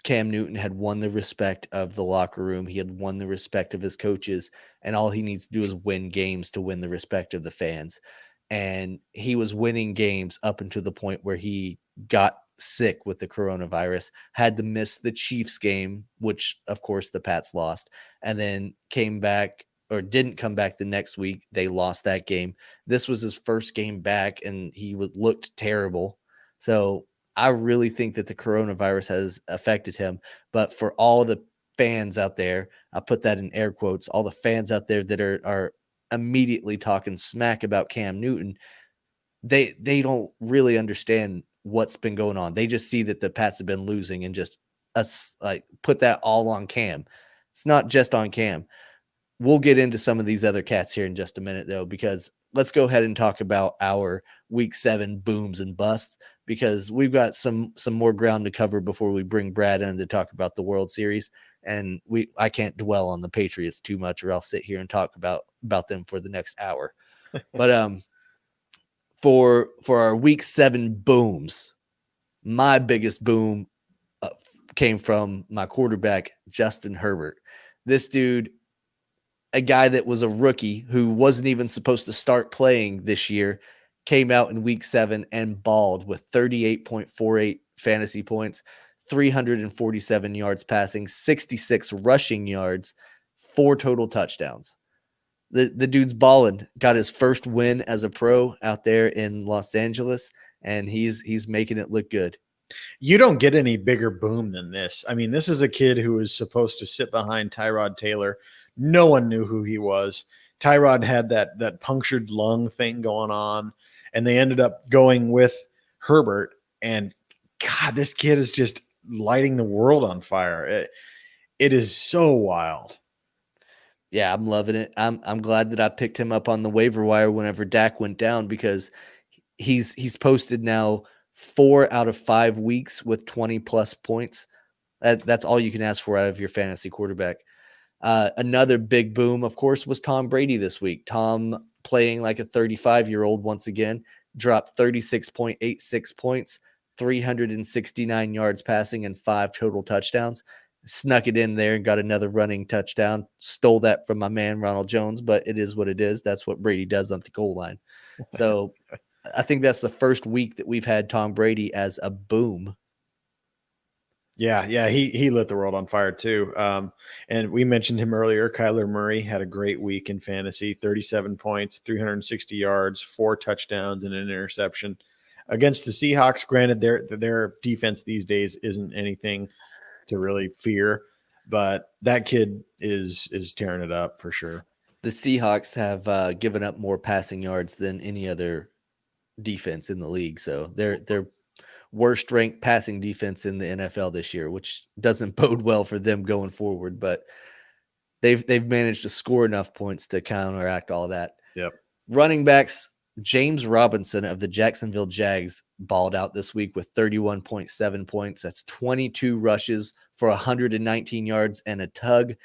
Cam Newton had won the respect of the locker room. He had won the respect of his coaches, and all he needs to do is win games to win the respect of the fans. And he was winning games up until the point where he got sick with the coronavirus, had to miss the Chiefs game, which of course the Pats lost, and then came back or didn't come back the next week. They lost that game. This was his first game back, and he looked terrible. So I really think that the coronavirus has affected him. But for all the fans out there, I put that in air quotes, all the fans out there that are immediately talking smack about Cam Newton, they don't really understand what's been going on. They just see that the Pats have been losing and just like put that all on Cam. It's not just on Cam. We'll get into some of these other cats here in just a minute, though, because let's go ahead and talk about our week 7 booms and busts, because we've got some more ground to cover before we bring Brad in to talk about the World Series. And I can't dwell on the Patriots too much, or I'll sit here and talk about them for the next hour. But for our week 7 booms, my biggest boom came from my quarterback, Justin Herbert. This dude, a guy that was a rookie who wasn't even supposed to start playing this year, came out in week 7 and balled with 38.48 fantasy points, 347 yards passing, 66 rushing yards, 4 total touchdowns. The dude's balling, got his first win as a pro out there in Los Angeles, and he's making it look good. You don't get any bigger boom than this. I mean, this is a kid who was supposed to sit behind Tyrod Taylor. No one knew who he was. Tyrod had that punctured lung thing going on, and they ended up going with Herbert. And God, this kid is just lighting the world on fire. It is so wild. Yeah, I'm loving it. I'm glad that I picked him up on the waiver wire whenever Dak went down, because he's posted now 4 out of 5 weeks with 20 plus points. That's all you can ask for out of your fantasy quarterback. Another big boom, of course, was Tom Brady this week. Tom, playing like a 35-year-old once again, dropped 36.86 points, 369 yards passing, and 5 total touchdowns. Snuck it in there and got another running touchdown. Stole that from my man, Ronald Jones, but it is what it is. That's what Brady does on the goal line. So I think that's the first week that we've had Tom Brady as a boom. Yeah, he lit the world on fire too. And we mentioned him earlier. Kyler Murray had a great week in fantasy, 37 points, 360 yards, 4 touchdowns, and an interception against the Seahawks. Granted, their defense these days isn't anything to really fear, but that kid is tearing it up for sure. The Seahawks have given up more passing yards than any other defense in the league. So they're worst ranked passing defense in the NFL this year, which doesn't bode well for them going forward, but they've managed to score enough points to counteract all that. Yep. Running backs, James Robinson of the Jacksonville Jags balled out this week with 31.7 points. That's 22 rushes for 119 yards and a tug.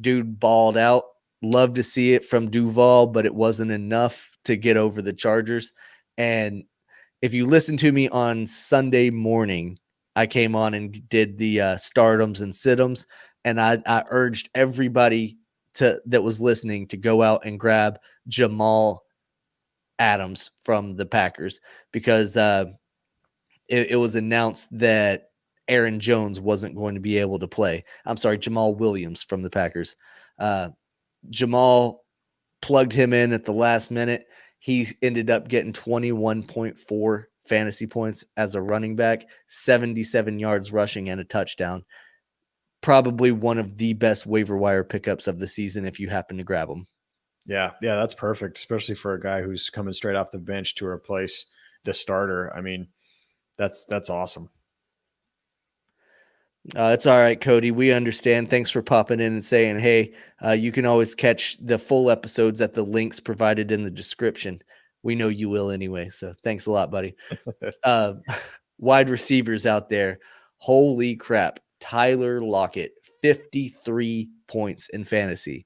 Dude balled out. Love to see it from Duval, but it wasn't enough to get over the Chargers. And if you listen to me on Sunday morning, I came on and did the stardoms and situms, and I urged everybody that was listening to go out and grab Jamal Adams from the Packers, because it was announced that Aaron Jones wasn't going to be able to play. I'm sorry, Jamal Williams from the Packers. Jamal plugged him in at the last minute. He ended up getting 21.4 fantasy points as a running back, 77 yards rushing, and a touchdown. Probably one of the best waiver wire pickups of the season if you happen to grab him. Yeah, that's perfect, especially for a guy who's coming straight off the bench to replace the starter. I mean, that's awesome. It's all right, Cody. We understand. Thanks for popping in and saying, hey, you can always catch the full episodes at the links provided in the description. We know you will anyway, so thanks a lot, buddy. Wide receivers out there, holy crap. Tyler Lockett, 53 points in fantasy.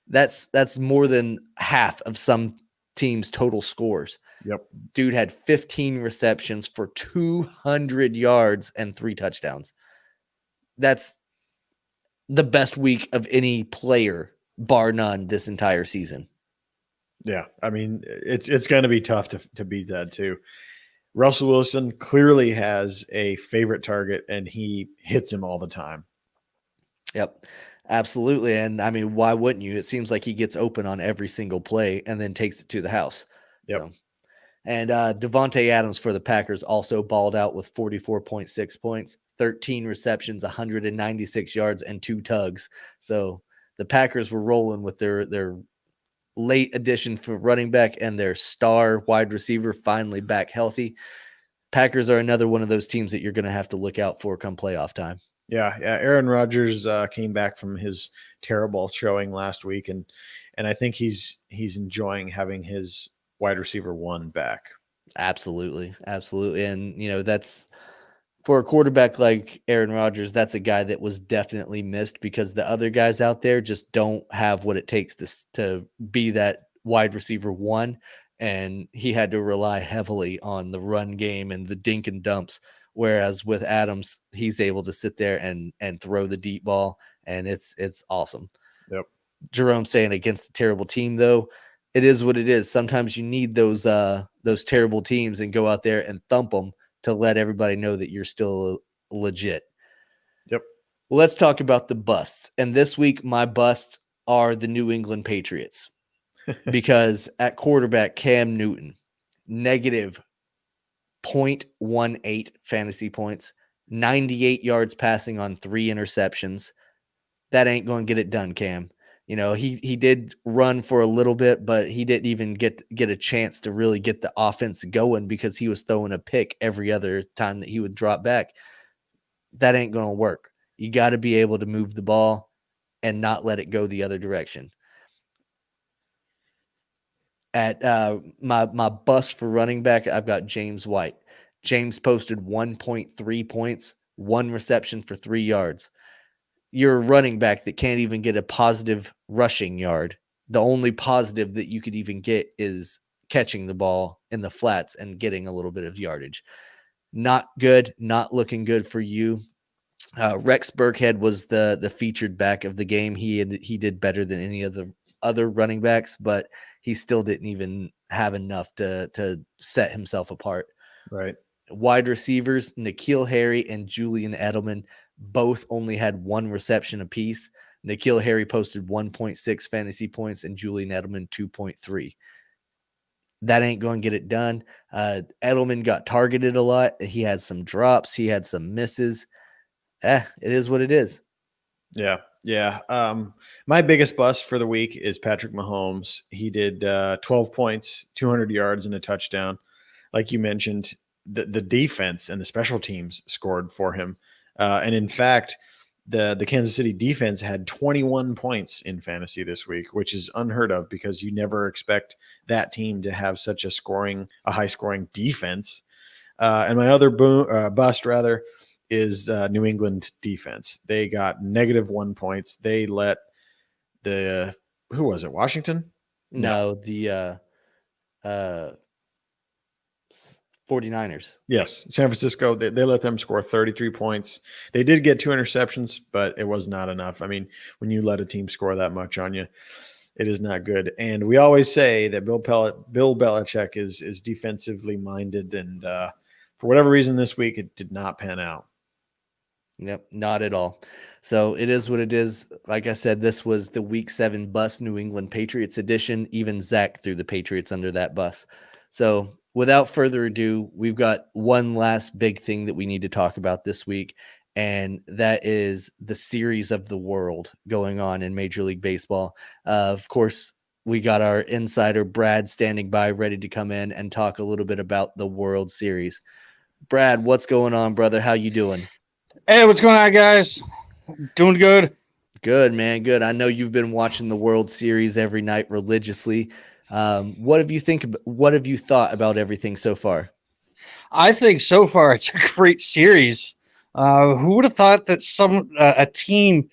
That's more than half of some teams' total scores. Yep. Dude had 15 receptions for 200 yards and 3 touchdowns. that's the best week of any player, bar none, this entire season. Yeah, I mean, it's going to be tough to beat that too. Russell Wilson clearly has a favorite target, and he hits him all the time. Yep, absolutely. And I mean, why wouldn't you? It seems like he gets open on every single play and then takes it to the house. Yep. So, and Devontae Adams for the Packers also balled out with 44.6 points, 13 receptions, 196 yards, and 2 tugs. So the Packers were rolling with their late addition for running back and their star wide receiver finally back healthy. Packers are another one of those teams that you're going to have to look out for come playoff time. Yeah. Aaron Rodgers came back from his terrible showing last week, and I think he's enjoying having his wide receiver 1 back. Absolutely. And that's for a quarterback like Aaron Rodgers, that's a guy that was definitely missed because the other guys out there just don't have what it takes to be that wide receiver 1. And he had to rely heavily on the run game and the dink and dumps. Whereas with Adams, he's able to sit there and throw the deep ball, and it's awesome. Yep. Jerome saying against a terrible team, though, it is what it is. Sometimes you need those terrible teams and go out there and thump them to let everybody know that you're still legit. Yep. Well, let's talk about the busts. And this week, my busts are the New England Patriots because at quarterback, Cam Newton, negative 0.18 fantasy points, 98 yards passing on 3 interceptions. That ain't going to get it done, Cam. He did run for a little bit, but he didn't even get a chance to really get the offense going because he was throwing a pick every other time that he would drop back. That ain't going to work. You got to be able to move the ball and not let it go the other direction. At my bust for running back, I've got James White. James posted 1.3 points, 1 reception for 3 yards. You're a running back that can't even get a positive rushing yard. The only positive that you could even get is catching the ball in the flats and getting a little bit of yardage. Not good, not looking good for you. Rex Burkhead was the featured back of the game. He did better than any of the other running backs, but he still didn't even have enough to set himself apart. Right. Wide receivers, N'Keal Harry and Julian Edelman both only had 1 reception apiece. N'Keal Harry posted 1.6 fantasy points and Julian Edelman 2.3. That ain't going to get it done. Edelman got targeted a lot. He had some drops. He had some misses. It is what it is. Yeah. My biggest bust for the week is Patrick Mahomes. He did 12 points, 200 yards, and a touchdown. Like you mentioned, the defense and the special teams scored for him. And in fact, the Kansas City defense had 21 points in fantasy this week, which is unheard of because you never expect that team to have such a high scoring defense. And my other bust is New England defense. They got negative 1 points. They let who was it? Washington? No, the 49ers. Yes, San Francisco. They let them score 33 points. They did get 2 interceptions, but it was not enough. I mean, when you let a team score that much on you, it is not good. And we always say that Bill Belichick is defensively minded, and for whatever reason this week, it did not pan out. Yep, not at all. So it is what it is. Like I said, this was the Week 7 bus New England Patriots edition. Even Zach threw the Patriots under that bus. So without further ado, we've got one last big thing that we need to talk about this week, and that is the series of the world going on in Major League Baseball. Of course, we got our insider Brad standing by, ready to come in and talk a little bit about the World Series. Brad, what's going on, brother? How you doing? Hey, what's going on, guys? Doing good. Good, man. Good. I know you've been watching the World Series every night religiously. What have you thought about everything so far? I think so far it's a great series. Who would have thought that a team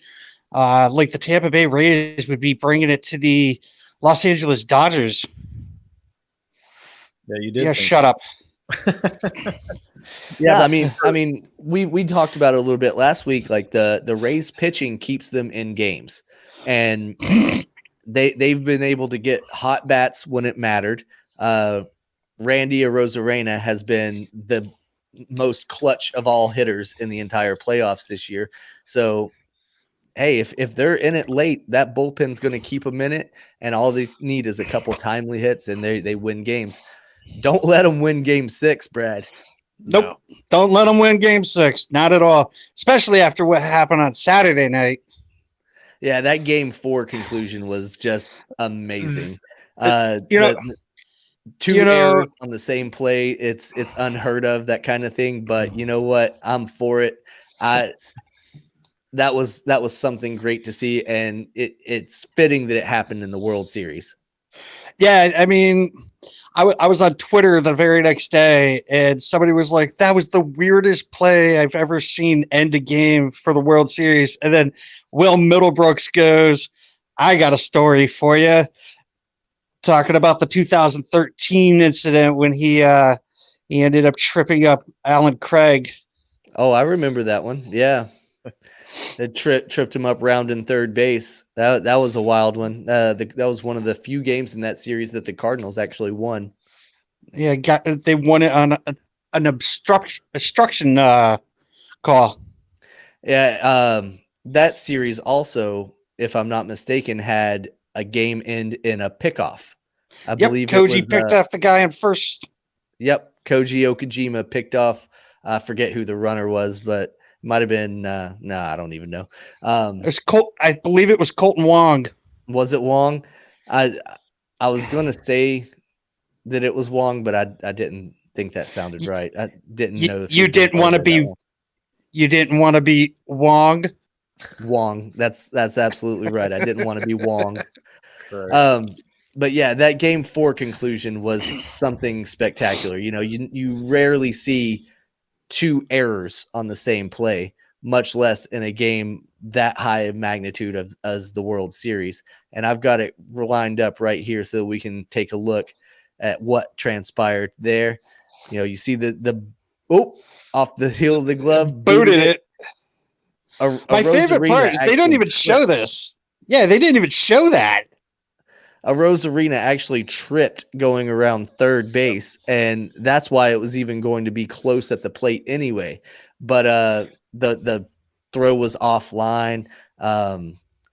like the Tampa Bay Rays would be bringing it to the Los Angeles Dodgers? Yeah, you did. Yeah, shut up. Yeah, but I mean, we talked about it a little bit last week. Like the Rays pitching keeps them in games, and they've been able to get hot bats when it mattered. Randy Arozarena has been the most clutch of all hitters in the entire playoffs this year. So, hey, if they're in it late, that bullpen's going to keep them in it, and all they need is a couple timely hits, and they win games. Don't let them win Game 6, Brad. Nope. Don't let them win Game 6. Not at all. Especially after what happened on Saturday night. Yeah, that Game 4 conclusion was just amazing. Two errors on the same play, it's unheard of, that kind of thing. But you know what? I'm for it. That was something great to see, and it's fitting that it happened in the World Series. Yeah, I mean, I was on Twitter the very next day, and somebody was like, that was the weirdest play I've ever seen end a game for the World Series. And then Will Middlebrooks goes, I got a story for you. Talking about the 2013 incident when he ended up tripping up Alan Craig. Oh, I remember that one. Yeah. It tripped him up rounding third base. That was a wild one. That was one of the few games in that series that the Cardinals actually won. Yeah, they won it on an obstruction call. Yeah, that series also, if I'm not mistaken, had a game end in a pickoff. I believe Koji picked off the guy in first. Yep, Koji Okajima picked off. I forget who the runner was, but might have been. I don't even know. It's I believe it was Colton Wong. Was it Wong? I was going to say that it was Wong, but I didn't think that sounded right. I didn't know if you didn't want to be. You didn't want to be Wong. Wong. That's absolutely right. I didn't want to be Wong. But yeah, that Game 4 conclusion was something spectacular. You know, you rarely see two errors on the same play, much less in a game that high of magnitude as the World Series. And I've got it lined up right here so we can take a look at what transpired there. You know, you see the off the heel of the glove, booted it. My favorite part is they don't even show this. Yeah, they didn't even show that. Arozarena actually tripped going around third base, and that's why it was even going to be close at the plate anyway. But the throw was offline.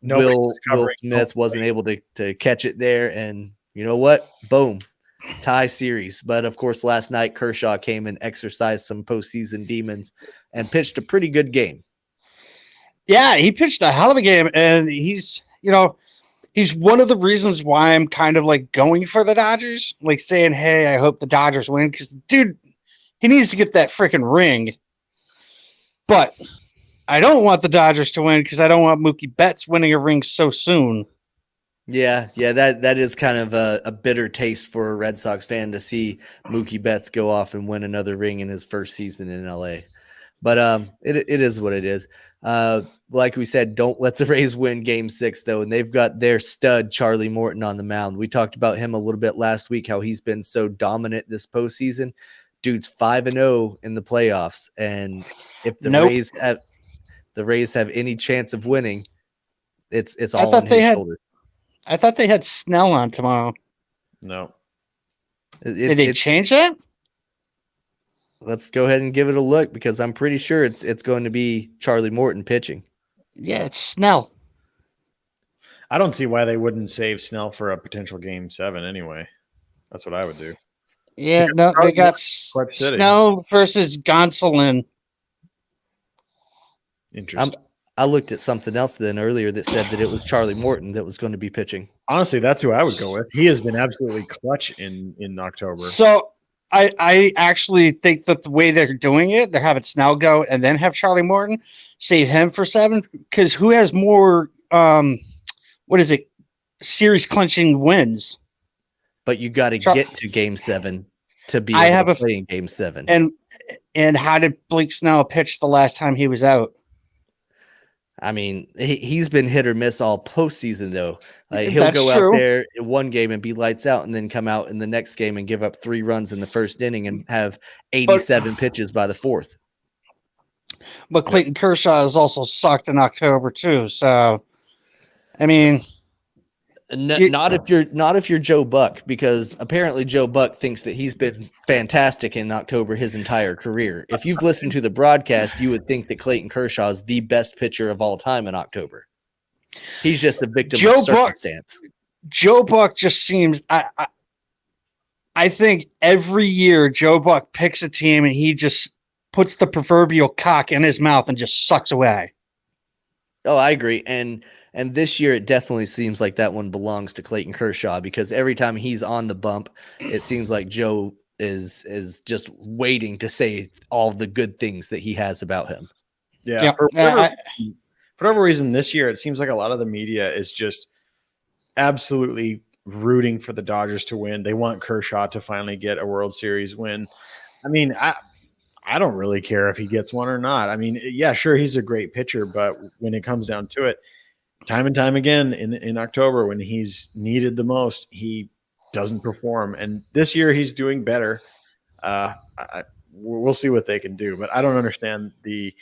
Will Smith wasn't able to catch it there, and you know what? Boom. Tie series. But of course, last night Kershaw came and exercised some postseason demons and pitched a pretty good game. Yeah, he pitched a hell of a game, and he's one of the reasons why I'm kind of like going for the Dodgers, like saying, hey, I hope the Dodgers win, because dude, he needs to get that freaking ring. But I don't want the Dodgers to win because I don't want Mookie Betts winning a ring so soon. Yeah, that is kind of a bitter taste for a Red Sox fan to see Mookie Betts go off and win another ring in his first season in LA. But it is what it is. Like we said, don't let the Rays win Game 6, though, and they've got their stud Charlie Morton on the mound. We talked about him a little bit last week, how he's been so dominant this postseason. Dude's 5-0 in the playoffs, and if the Rays have any chance of winning, it's all on his shoulders. I thought they had Snell on tomorrow. No. Did they change that? Let's go ahead and give it a look because I'm pretty sure it's going to be Charlie Morton pitching. Yeah, it's Snell. I don't see why they wouldn't save Snell for a potential Game 7 anyway. That's what I would do. Yeah, no, they got Snell versus Gonsolin. Interesting. I looked at something else then earlier that said that it was Charlie Morton that was going to be pitching. Honestly, that's who I would go with. He has been absolutely clutch in October. So I actually think that the way they're doing it, they're having Snell go and then have Charlie Morton, save him for 7, because who has more series clinching wins? But you got to get to Game 7 to be able to play in Game 7. And how did Blake Snell pitch the last time he was out? I mean, he's been hit or miss all postseason though. Like he'll That's go out true. there in one game and be lights out, and then come out in the next game and give up 3 runs in the first inning and have 87 pitches by the fourth. But Clayton Kershaw has also sucked in October too. So, I mean, Not if you're Joe Buck, because apparently Joe Buck thinks that he's been fantastic in October his entire career. If you've listened to the broadcast, you would think that Clayton Kershaw is the best pitcher of all time in October. He's just a victim of circumstance. Joe Buck just seems. I think every year Joe Buck picks a team and he just puts the proverbial cock in his mouth and just sucks away. Oh, I agree. And this year it definitely seems like that one belongs to Clayton Kershaw, because every time he's on the bump, it seems like Joe is just waiting to say all the good things that he has about him. Yeah. For whatever reason this year, it seems like a lot of the media is just absolutely rooting for the Dodgers to win. They want Kershaw to finally get a World Series win. I mean, I don't really care if he gets one or not. I mean, yeah, sure, he's a great pitcher, but when it comes down to it, time and time again in October, when he's needed the most, he doesn't perform. And this year he's doing better. We'll see what they can do, but I don't understand the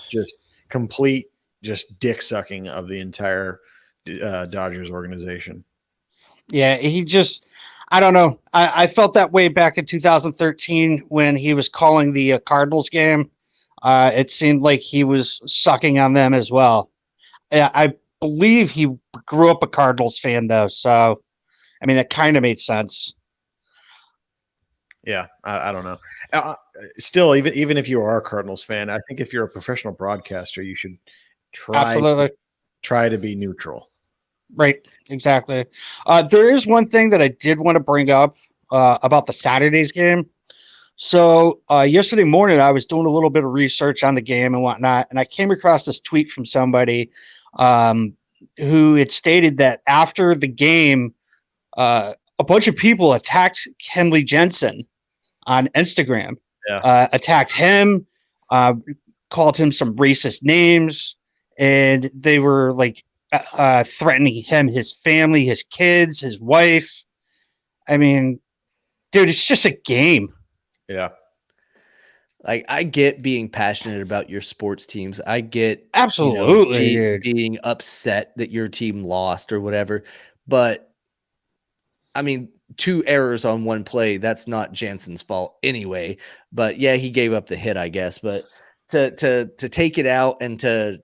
just complete just dick sucking of the entire Dodgers organization. Yeah, I don't know. I felt that way back in 2013 when he was calling the Cardinals game. It seemed like he was sucking on them as well. I believe he grew up a Cardinals fan, though. So, I mean, that kind of made sense. Yeah, I don't know. Still, even if you are a Cardinals fan, I think if you're a professional broadcaster, you should try to be neutral. Right, exactly. There is one thing that I did want to bring up about the Saturday's game. So yesterday morning, I was doing a little bit of research on the game and whatnot, and I came across this tweet from somebody who had stated that after the game, a bunch of people attacked Kenley Jensen on Instagram, attacked him, called him some racist names, and they were like threatening him, his family, his kids, his wife. I mean, dude, it's just a game. Yeah. Like, I get being passionate about your sports teams. I get absolutely being upset that your team lost or whatever. But I mean, 2 errors on one play, that's not Jansen's fault anyway. But yeah, he gave up the hit, I guess. But to take it out and to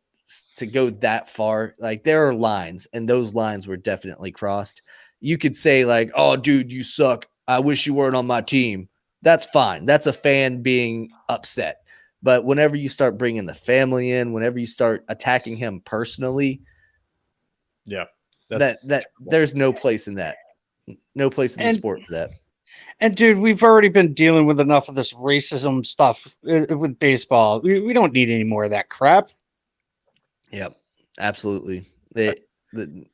go that far, like, there are lines, and those lines were definitely crossed. You could say like, "Oh, dude, you suck. I wish you weren't on my team." That's fine. That's a fan being upset. But whenever you start bringing the family in, whenever you start attacking him personally, there's no place in that. No place in the sport for that. And dude, we've already been dealing with enough of this racism stuff with baseball. We don't need any more of that crap. Yep, absolutely.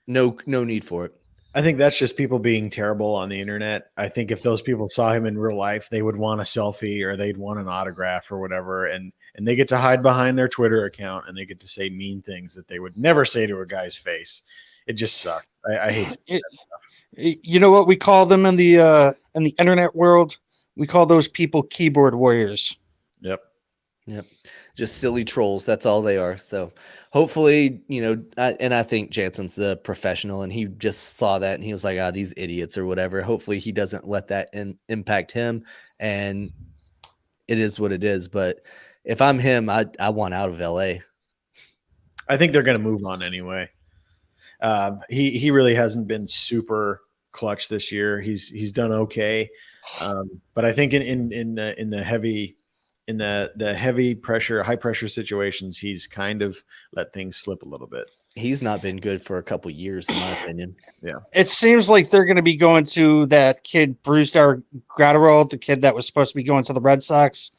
No need for it. I think that's just people being terrible on the internet. I think if those people saw him in real life, they would want a selfie or they'd want an autograph or whatever. And they get to hide behind their Twitter account and they get to say mean things that they would never say to a guy's face. It just sucks. I hate that stuff. You know what we call them in the internet world? We call those people keyboard warriors. Yep. Just silly trolls. That's all they are. So hopefully, I think Jansen's a professional, and he just saw that and he was like, these idiots or whatever. Hopefully he doesn't let that impact him, and it is what it is. But if I'm him, I want out of LA. I think they're going to move on anyway. He really hasn't been super clutch this year. He's done okay. But I think in the heavy pressure, high pressure situations, he's kind of let things slip a little bit. He's not been good for a couple years, in my opinion. Yeah. It seems like they're going to be going to that kid, Brusdar Graterol, the kid that was supposed to be going to the Red Sox.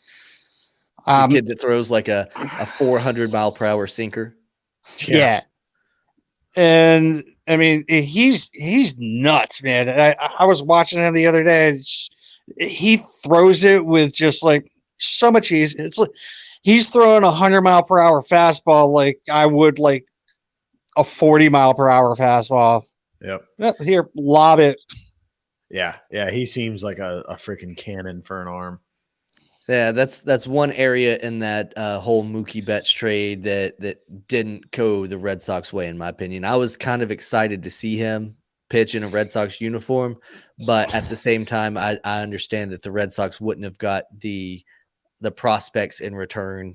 The kid that throws like a 400-mile-per-hour sinker. Yeah. And I mean, he's nuts, man. I was watching him the other day. He throws it with just like so much ease. He's throwing 100-mile-per-hour fastball like I would like a 40-mile-per-hour fastball. Yep. Here, lob it. Yeah. He seems like a freaking cannon for an arm. Yeah, that's one area in that whole Mookie Betts trade that didn't go the Red Sox way, in my opinion. I was kind of excited to see him pitch in a Red Sox uniform, but at the same time, I understand that the Red Sox wouldn't have got the prospects in return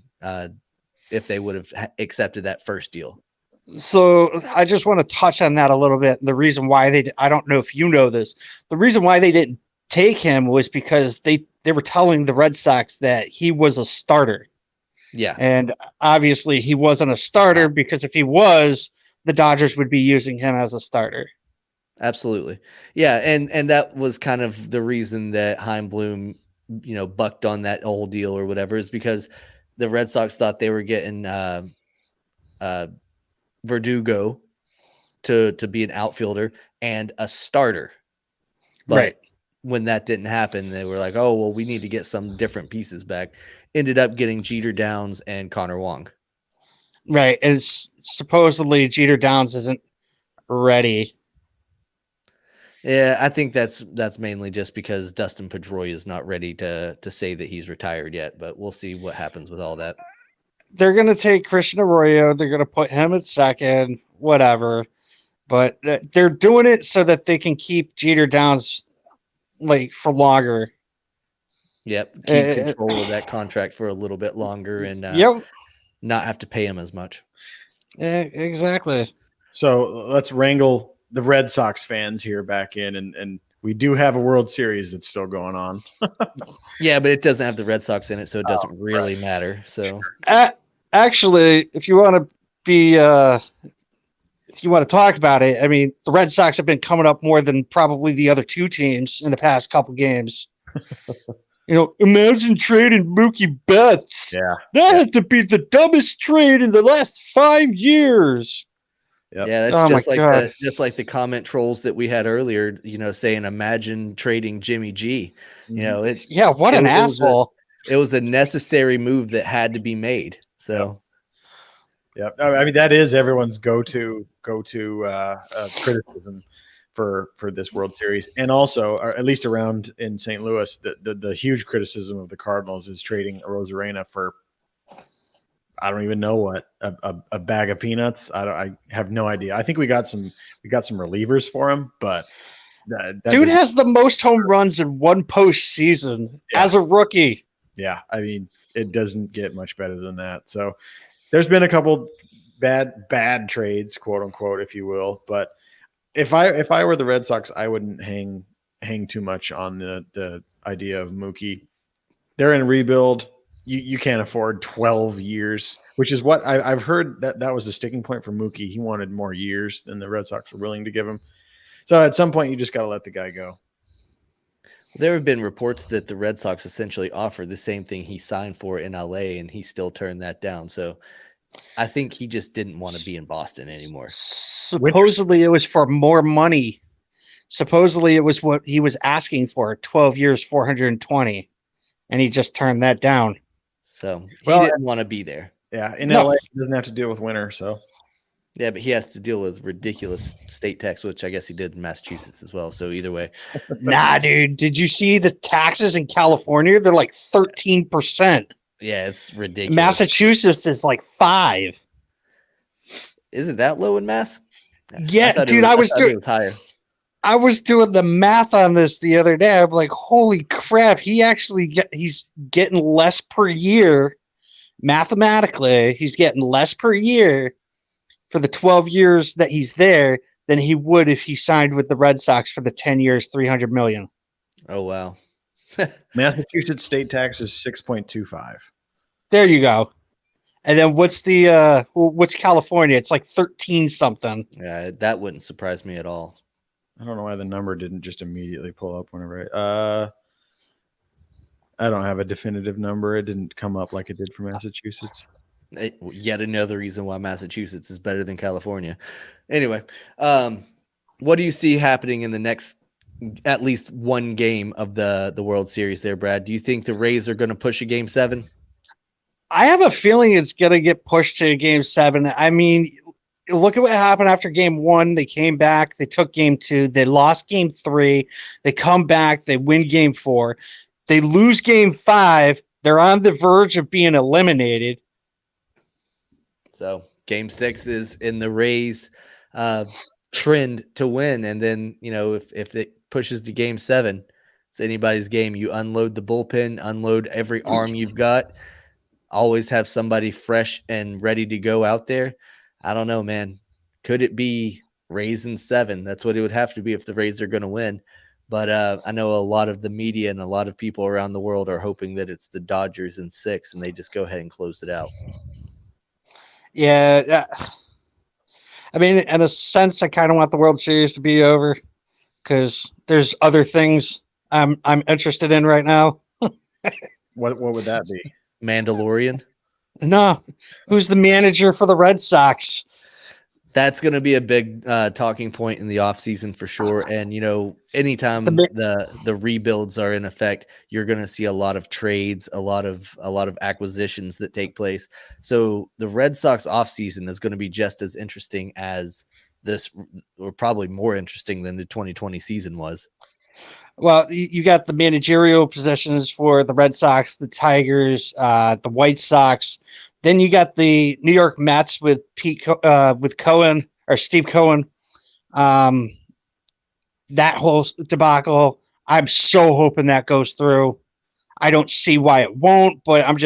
if they would have accepted that first deal. So I just want to touch on that a little bit. The reason why I don't know if you know this, the reason why they didn't take him was because they were telling the Red Sox that he was a starter. Yeah. And obviously he wasn't a starter because if he was, the Dodgers would be using him as a starter. Absolutely. Yeah. And that was kind of the reason that Chaim Bloom, bucked on that whole deal or whatever, is because the Red Sox thought they were getting Verdugo to be an outfielder and a starter. But right. When that didn't happen, they were like, oh, well, we need to get some different pieces back. Ended up getting Jeter Downs and Connor Wong. Right. And supposedly Jeter Downs isn't ready. Yeah, I think that's mainly just because Dustin Pedroia is not ready to say that he's retired yet, but we'll see what happens with all that. They're going to take Christian Arroyo. They're going to put him at second, whatever. But they're doing it so that they can keep Jeter Downs like for longer. Yep, keep control of that contract for a little bit longer and not have to pay him as much. Exactly. So let's wrangle the Red Sox fans here back in, and we do have a World Series that's still going on. Yeah, but it doesn't have the Red Sox in it, so it doesn't really matter. So actually, if you want to be if you want to talk about it, I mean, the Red Sox have been coming up more than probably the other two teams in the past couple games. Imagine trading Mookie Betts. Yeah. That had to be the dumbest trade in the last 5 years. Yep. Yeah, that's just like the comment trolls that we had earlier, saying imagine trading Jimmy G. What an asshole. It was a necessary move that had to be made. So Yep. I mean, that is everyone's go-to criticism for this World Series, and also, or at least around in St. Louis, the huge criticism of the Cardinals is trading Rosarena for I don't even know what, a bag of peanuts. I have no idea. I think we got some relievers for him, but that dude has the most home runs in one postseason as a rookie. Yeah, I mean, it doesn't get much better than that. So there's been a couple bad trades, quote unquote, if you will. But if I were the Red Sox, I wouldn't hang too much on the idea of Mookie. They're in rebuild. You can't afford 12 years, which is what I've heard that was the sticking point for Mookie. He wanted more years than the Red Sox were willing to give him. So at some point, you just got to let the guy go. There have been reports that the Red Sox essentially offered the same thing he signed for in LA, and he still turned that down. So I think he just didn't want to be in Boston anymore. Supposedly it was for more money. Supposedly it was what he was asking for, 12 years, 420, and he just turned that down. So he didn't want to be there. Yeah, in LA, he doesn't have to deal with winter, so. Yeah, but he has to deal with ridiculous state tax, which I guess he did in Massachusetts as well. So either way. Nah, dude. Did you see the taxes in California? They're like 13%. Yeah, it's ridiculous. Massachusetts is like 5%. Is it that low in Mass? Yeah, dude. I was doing the math on this the other day. I'm like, holy crap! He's getting less per year. Mathematically, he's getting less per year for the 12 years that he's there than he would if he signed with the Red Sox for the 10 years, $300 million. Oh, wow. Massachusetts state tax is 6.25. There you go. And then what's California? It's like 13 something. Yeah, that wouldn't surprise me at all. I don't know why the number didn't just immediately pull up whenever I don't have a definitive number. It didn't come up like it did for Massachusetts. Yet another reason why Massachusetts is better than California. Anyway, what do you see happening in the next at least one game of the World Series there, Brad? Do you think the Rays are going to push a Game 7? I have a feeling it's going to get pushed to game 7. I mean, look at what happened after game 1. They came back. They took game 2. They lost game 3. They come back. They win game 4. They lose game 5. They're on the verge of being eliminated. So game 6 is in the Rays trend to win. And then, if it pushes to game 7, it's anybody's game. You unload the bullpen, unload every arm you've got, always have somebody fresh and ready to go out there. I don't know, man. Could it be Rays in 7? That's what it would have to be if the Rays are going to win. But I know a lot of the media and a lot of people around the world are hoping that it's the Dodgers in 6 and they just go ahead and close it out. Yeah. I mean, in a sense, I kind of want the World Series to be over because there's other things I'm interested in right now. What would that be? Mandalorian? No. Who's the manager for the Red Sox? That's going to be a big talking point in the offseason for sure. And, anytime the rebuilds are in effect, you're going to see a lot of trades, a lot of acquisitions that take place. So the Red Sox offseason is going to be just as interesting as this, or probably more interesting than the 2020 season was. Well, you got the managerial positions for the Red Sox, the Tigers, the White Sox. Then you got the New York Mets with with Cohen or Steve Cohen. That whole debacle. I'm so hoping that goes through. I don't see why it won't, but I'm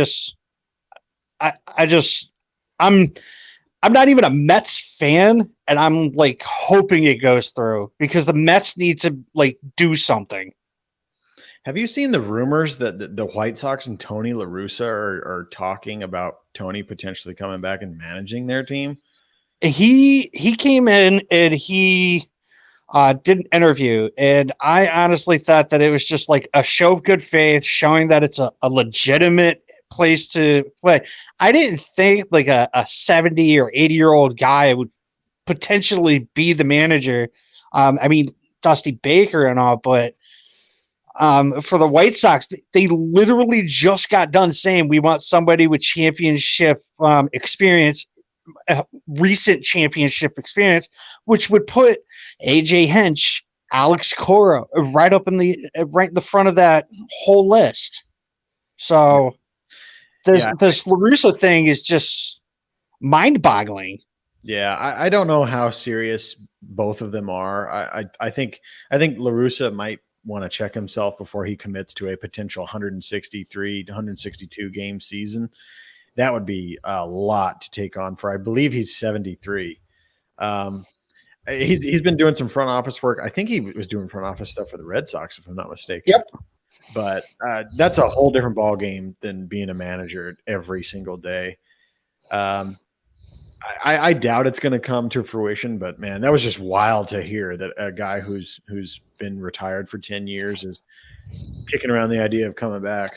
not even a Mets fan, and I'm like hoping it goes through because the Mets need to like do something. Have you seen the rumors that the White Sox and Tony La Russa are talking about Tony potentially coming back and managing their team? He came in and he did an interview, and I honestly thought that it was just like a show of good faith, showing that it's a legitimate place to play. I didn't think like a 70 or 80-year-old guy would potentially be the manager. I mean, Dusty Baker and all, but for the White Sox, they literally just got done saying we want somebody with championship experience, recent championship experience, which would put AJ Hinch, Alex Cora right in the front of that whole list. So this La Russa thing is just mind-boggling. Yeah, I don't know how serious both of them are. I think La Russa might want to check himself before he commits to a potential 163 to 162 game season. That would be a lot to take on for, I believe he's 73. He's been doing some front office work. I think he was doing front office stuff for the Red Sox, if I'm not mistaken. Yep. But that's a whole different ball game than being a manager every single day. I doubt it's going to come to fruition, but man, that was just wild to hear that a guy who's been retired for 10 years is kicking around the idea of coming back.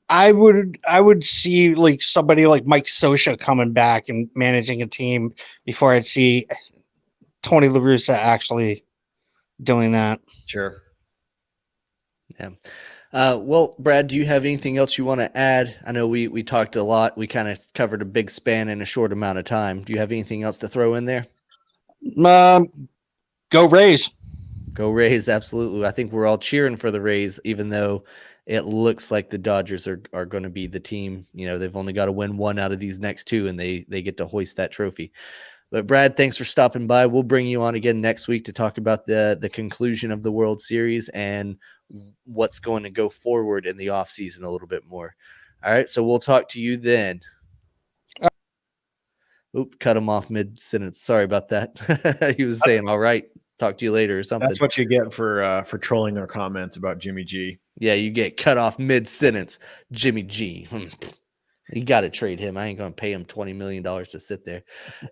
I would see like somebody like Mike Scioscia coming back and managing a team before I'd see Tony La Russa actually doing that. Sure. Yeah. Well, Brad, do you have anything else you want to add? I know we talked a lot. We kind of covered a big span in a short amount of time. Do you have anything else to throw in there? Go Rays. Go Rays, absolutely. I think we're all cheering for the Rays, even though it looks like the Dodgers are going to be the team. They've only got to win one out of these next two, and they get to hoist that trophy. But Brad, thanks for stopping by. We'll bring you on again next week to talk about the conclusion of the World Series and what's going to go forward in the offseason a little bit more. All right, so we'll talk to you then. Oop, cut him off mid-sentence. Sorry about that. He was saying, all right, talk to you later or something. That's what you get for trolling our comments about Jimmy G. Yeah, you get cut off mid-sentence. Jimmy G. You got to trade him. I ain't going to pay him $20 million to sit there.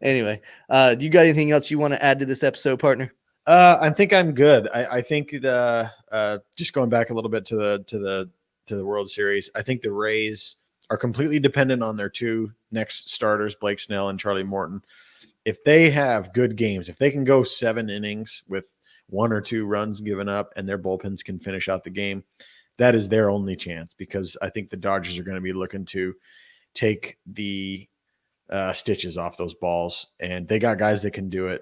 Anyway, you got anything else you want to add to this episode, partner? I think I'm good. I think just going back a little bit to the World Series, I think the Rays are completely dependent on their two next starters, Blake Snell and Charlie Morton. If they have good games, if they can go 7 innings with 1 or 2 runs given up and their bullpens can finish out the game, that is their only chance, because I think the Dodgers are going to be looking to take the stitches off those balls, and they got guys that can do it.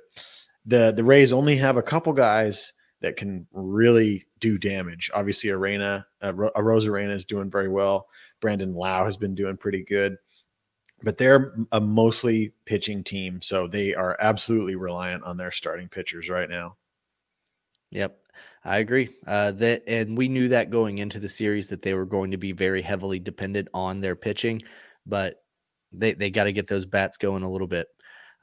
The Rays only have a couple guys that can really do damage. Obviously, Arozarena is doing very well. Brandon Lau has been doing pretty good, but they're a mostly pitching team, so they are absolutely reliant on their starting pitchers right now. Yep, I agree. And we knew that going into the series that they were going to be very heavily dependent on their pitching, but they got to get those bats going a little bit.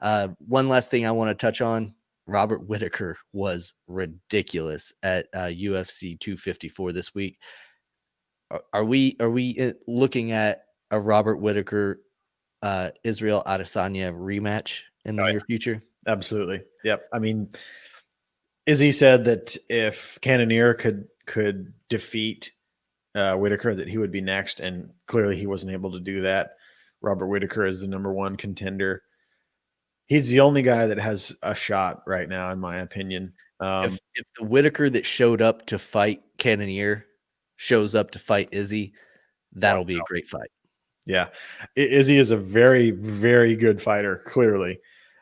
One last thing I want to touch on: Robert Whitaker was ridiculous at UFC 254 this week. Are we looking at a Robert Whitaker Israel Adesanya rematch in the near future? Absolutely. Yep. I mean, Izzy said that if Cannonier could defeat Whitaker, that he would be next, and clearly he wasn't able to do that. Robert Whitaker is the number one contender. He's the only guy that has a shot right now, in my opinion. If the Whitaker that showed up to fight Cannonier shows up to fight Izzy, that'll be a great fight. Yeah. Izzy is a very, very good fighter, clearly.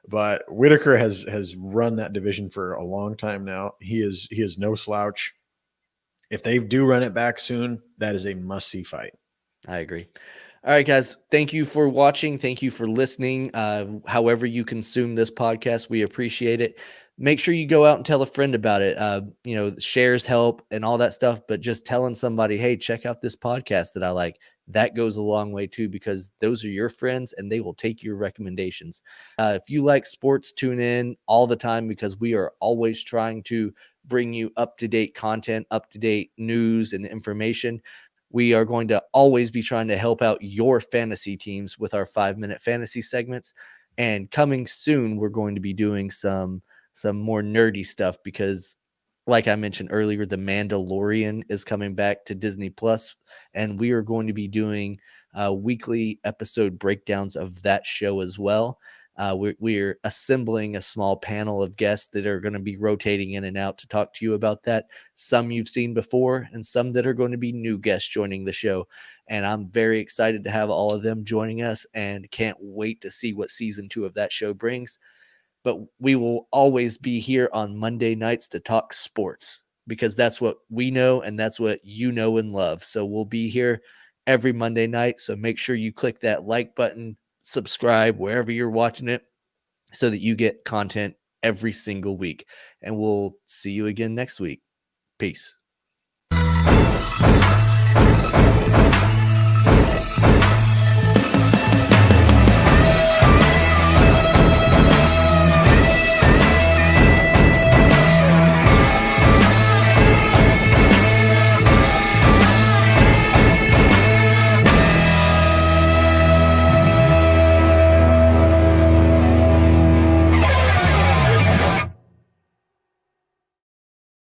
But Whitaker has run that division for a long time now. He is no slouch. If they do run it back soon, that is a must-see fight. I agree. All right, guys. Thank you for watching. Thank you for listening. However you consume this podcast, we appreciate it. Make sure you go out and tell a friend about it. Shares help and all that stuff, but just telling somebody, hey, check out this podcast that I like, that goes a long way too, because those are your friends and they will take your recommendations. If you like sports, tune in all the time, because we are always trying to bring you up-to-date content, up-to-date news and information. We are going to always be trying to help out your fantasy teams with our 5-minute fantasy segments. And coming soon, we're going to be doing some more nerdy stuff, because like I mentioned earlier, The Mandalorian is coming back to Disney Plus, and we are going to be doing weekly episode breakdowns of that show as well. We're assembling a small panel of guests that are going to be rotating in and out to talk to you about that. Some you've seen before, and some that are going to be new guests joining the show. And I'm very excited to have all of them joining us, and can't wait to see what season 2 of that show brings. But we will always be here on Monday nights to talk sports, because that's what we know and that's what you know and love. So we'll be here every Monday night. So make sure you click that like button, subscribe wherever you're watching it, so that you get content every single week. And we'll see you again next week. Peace.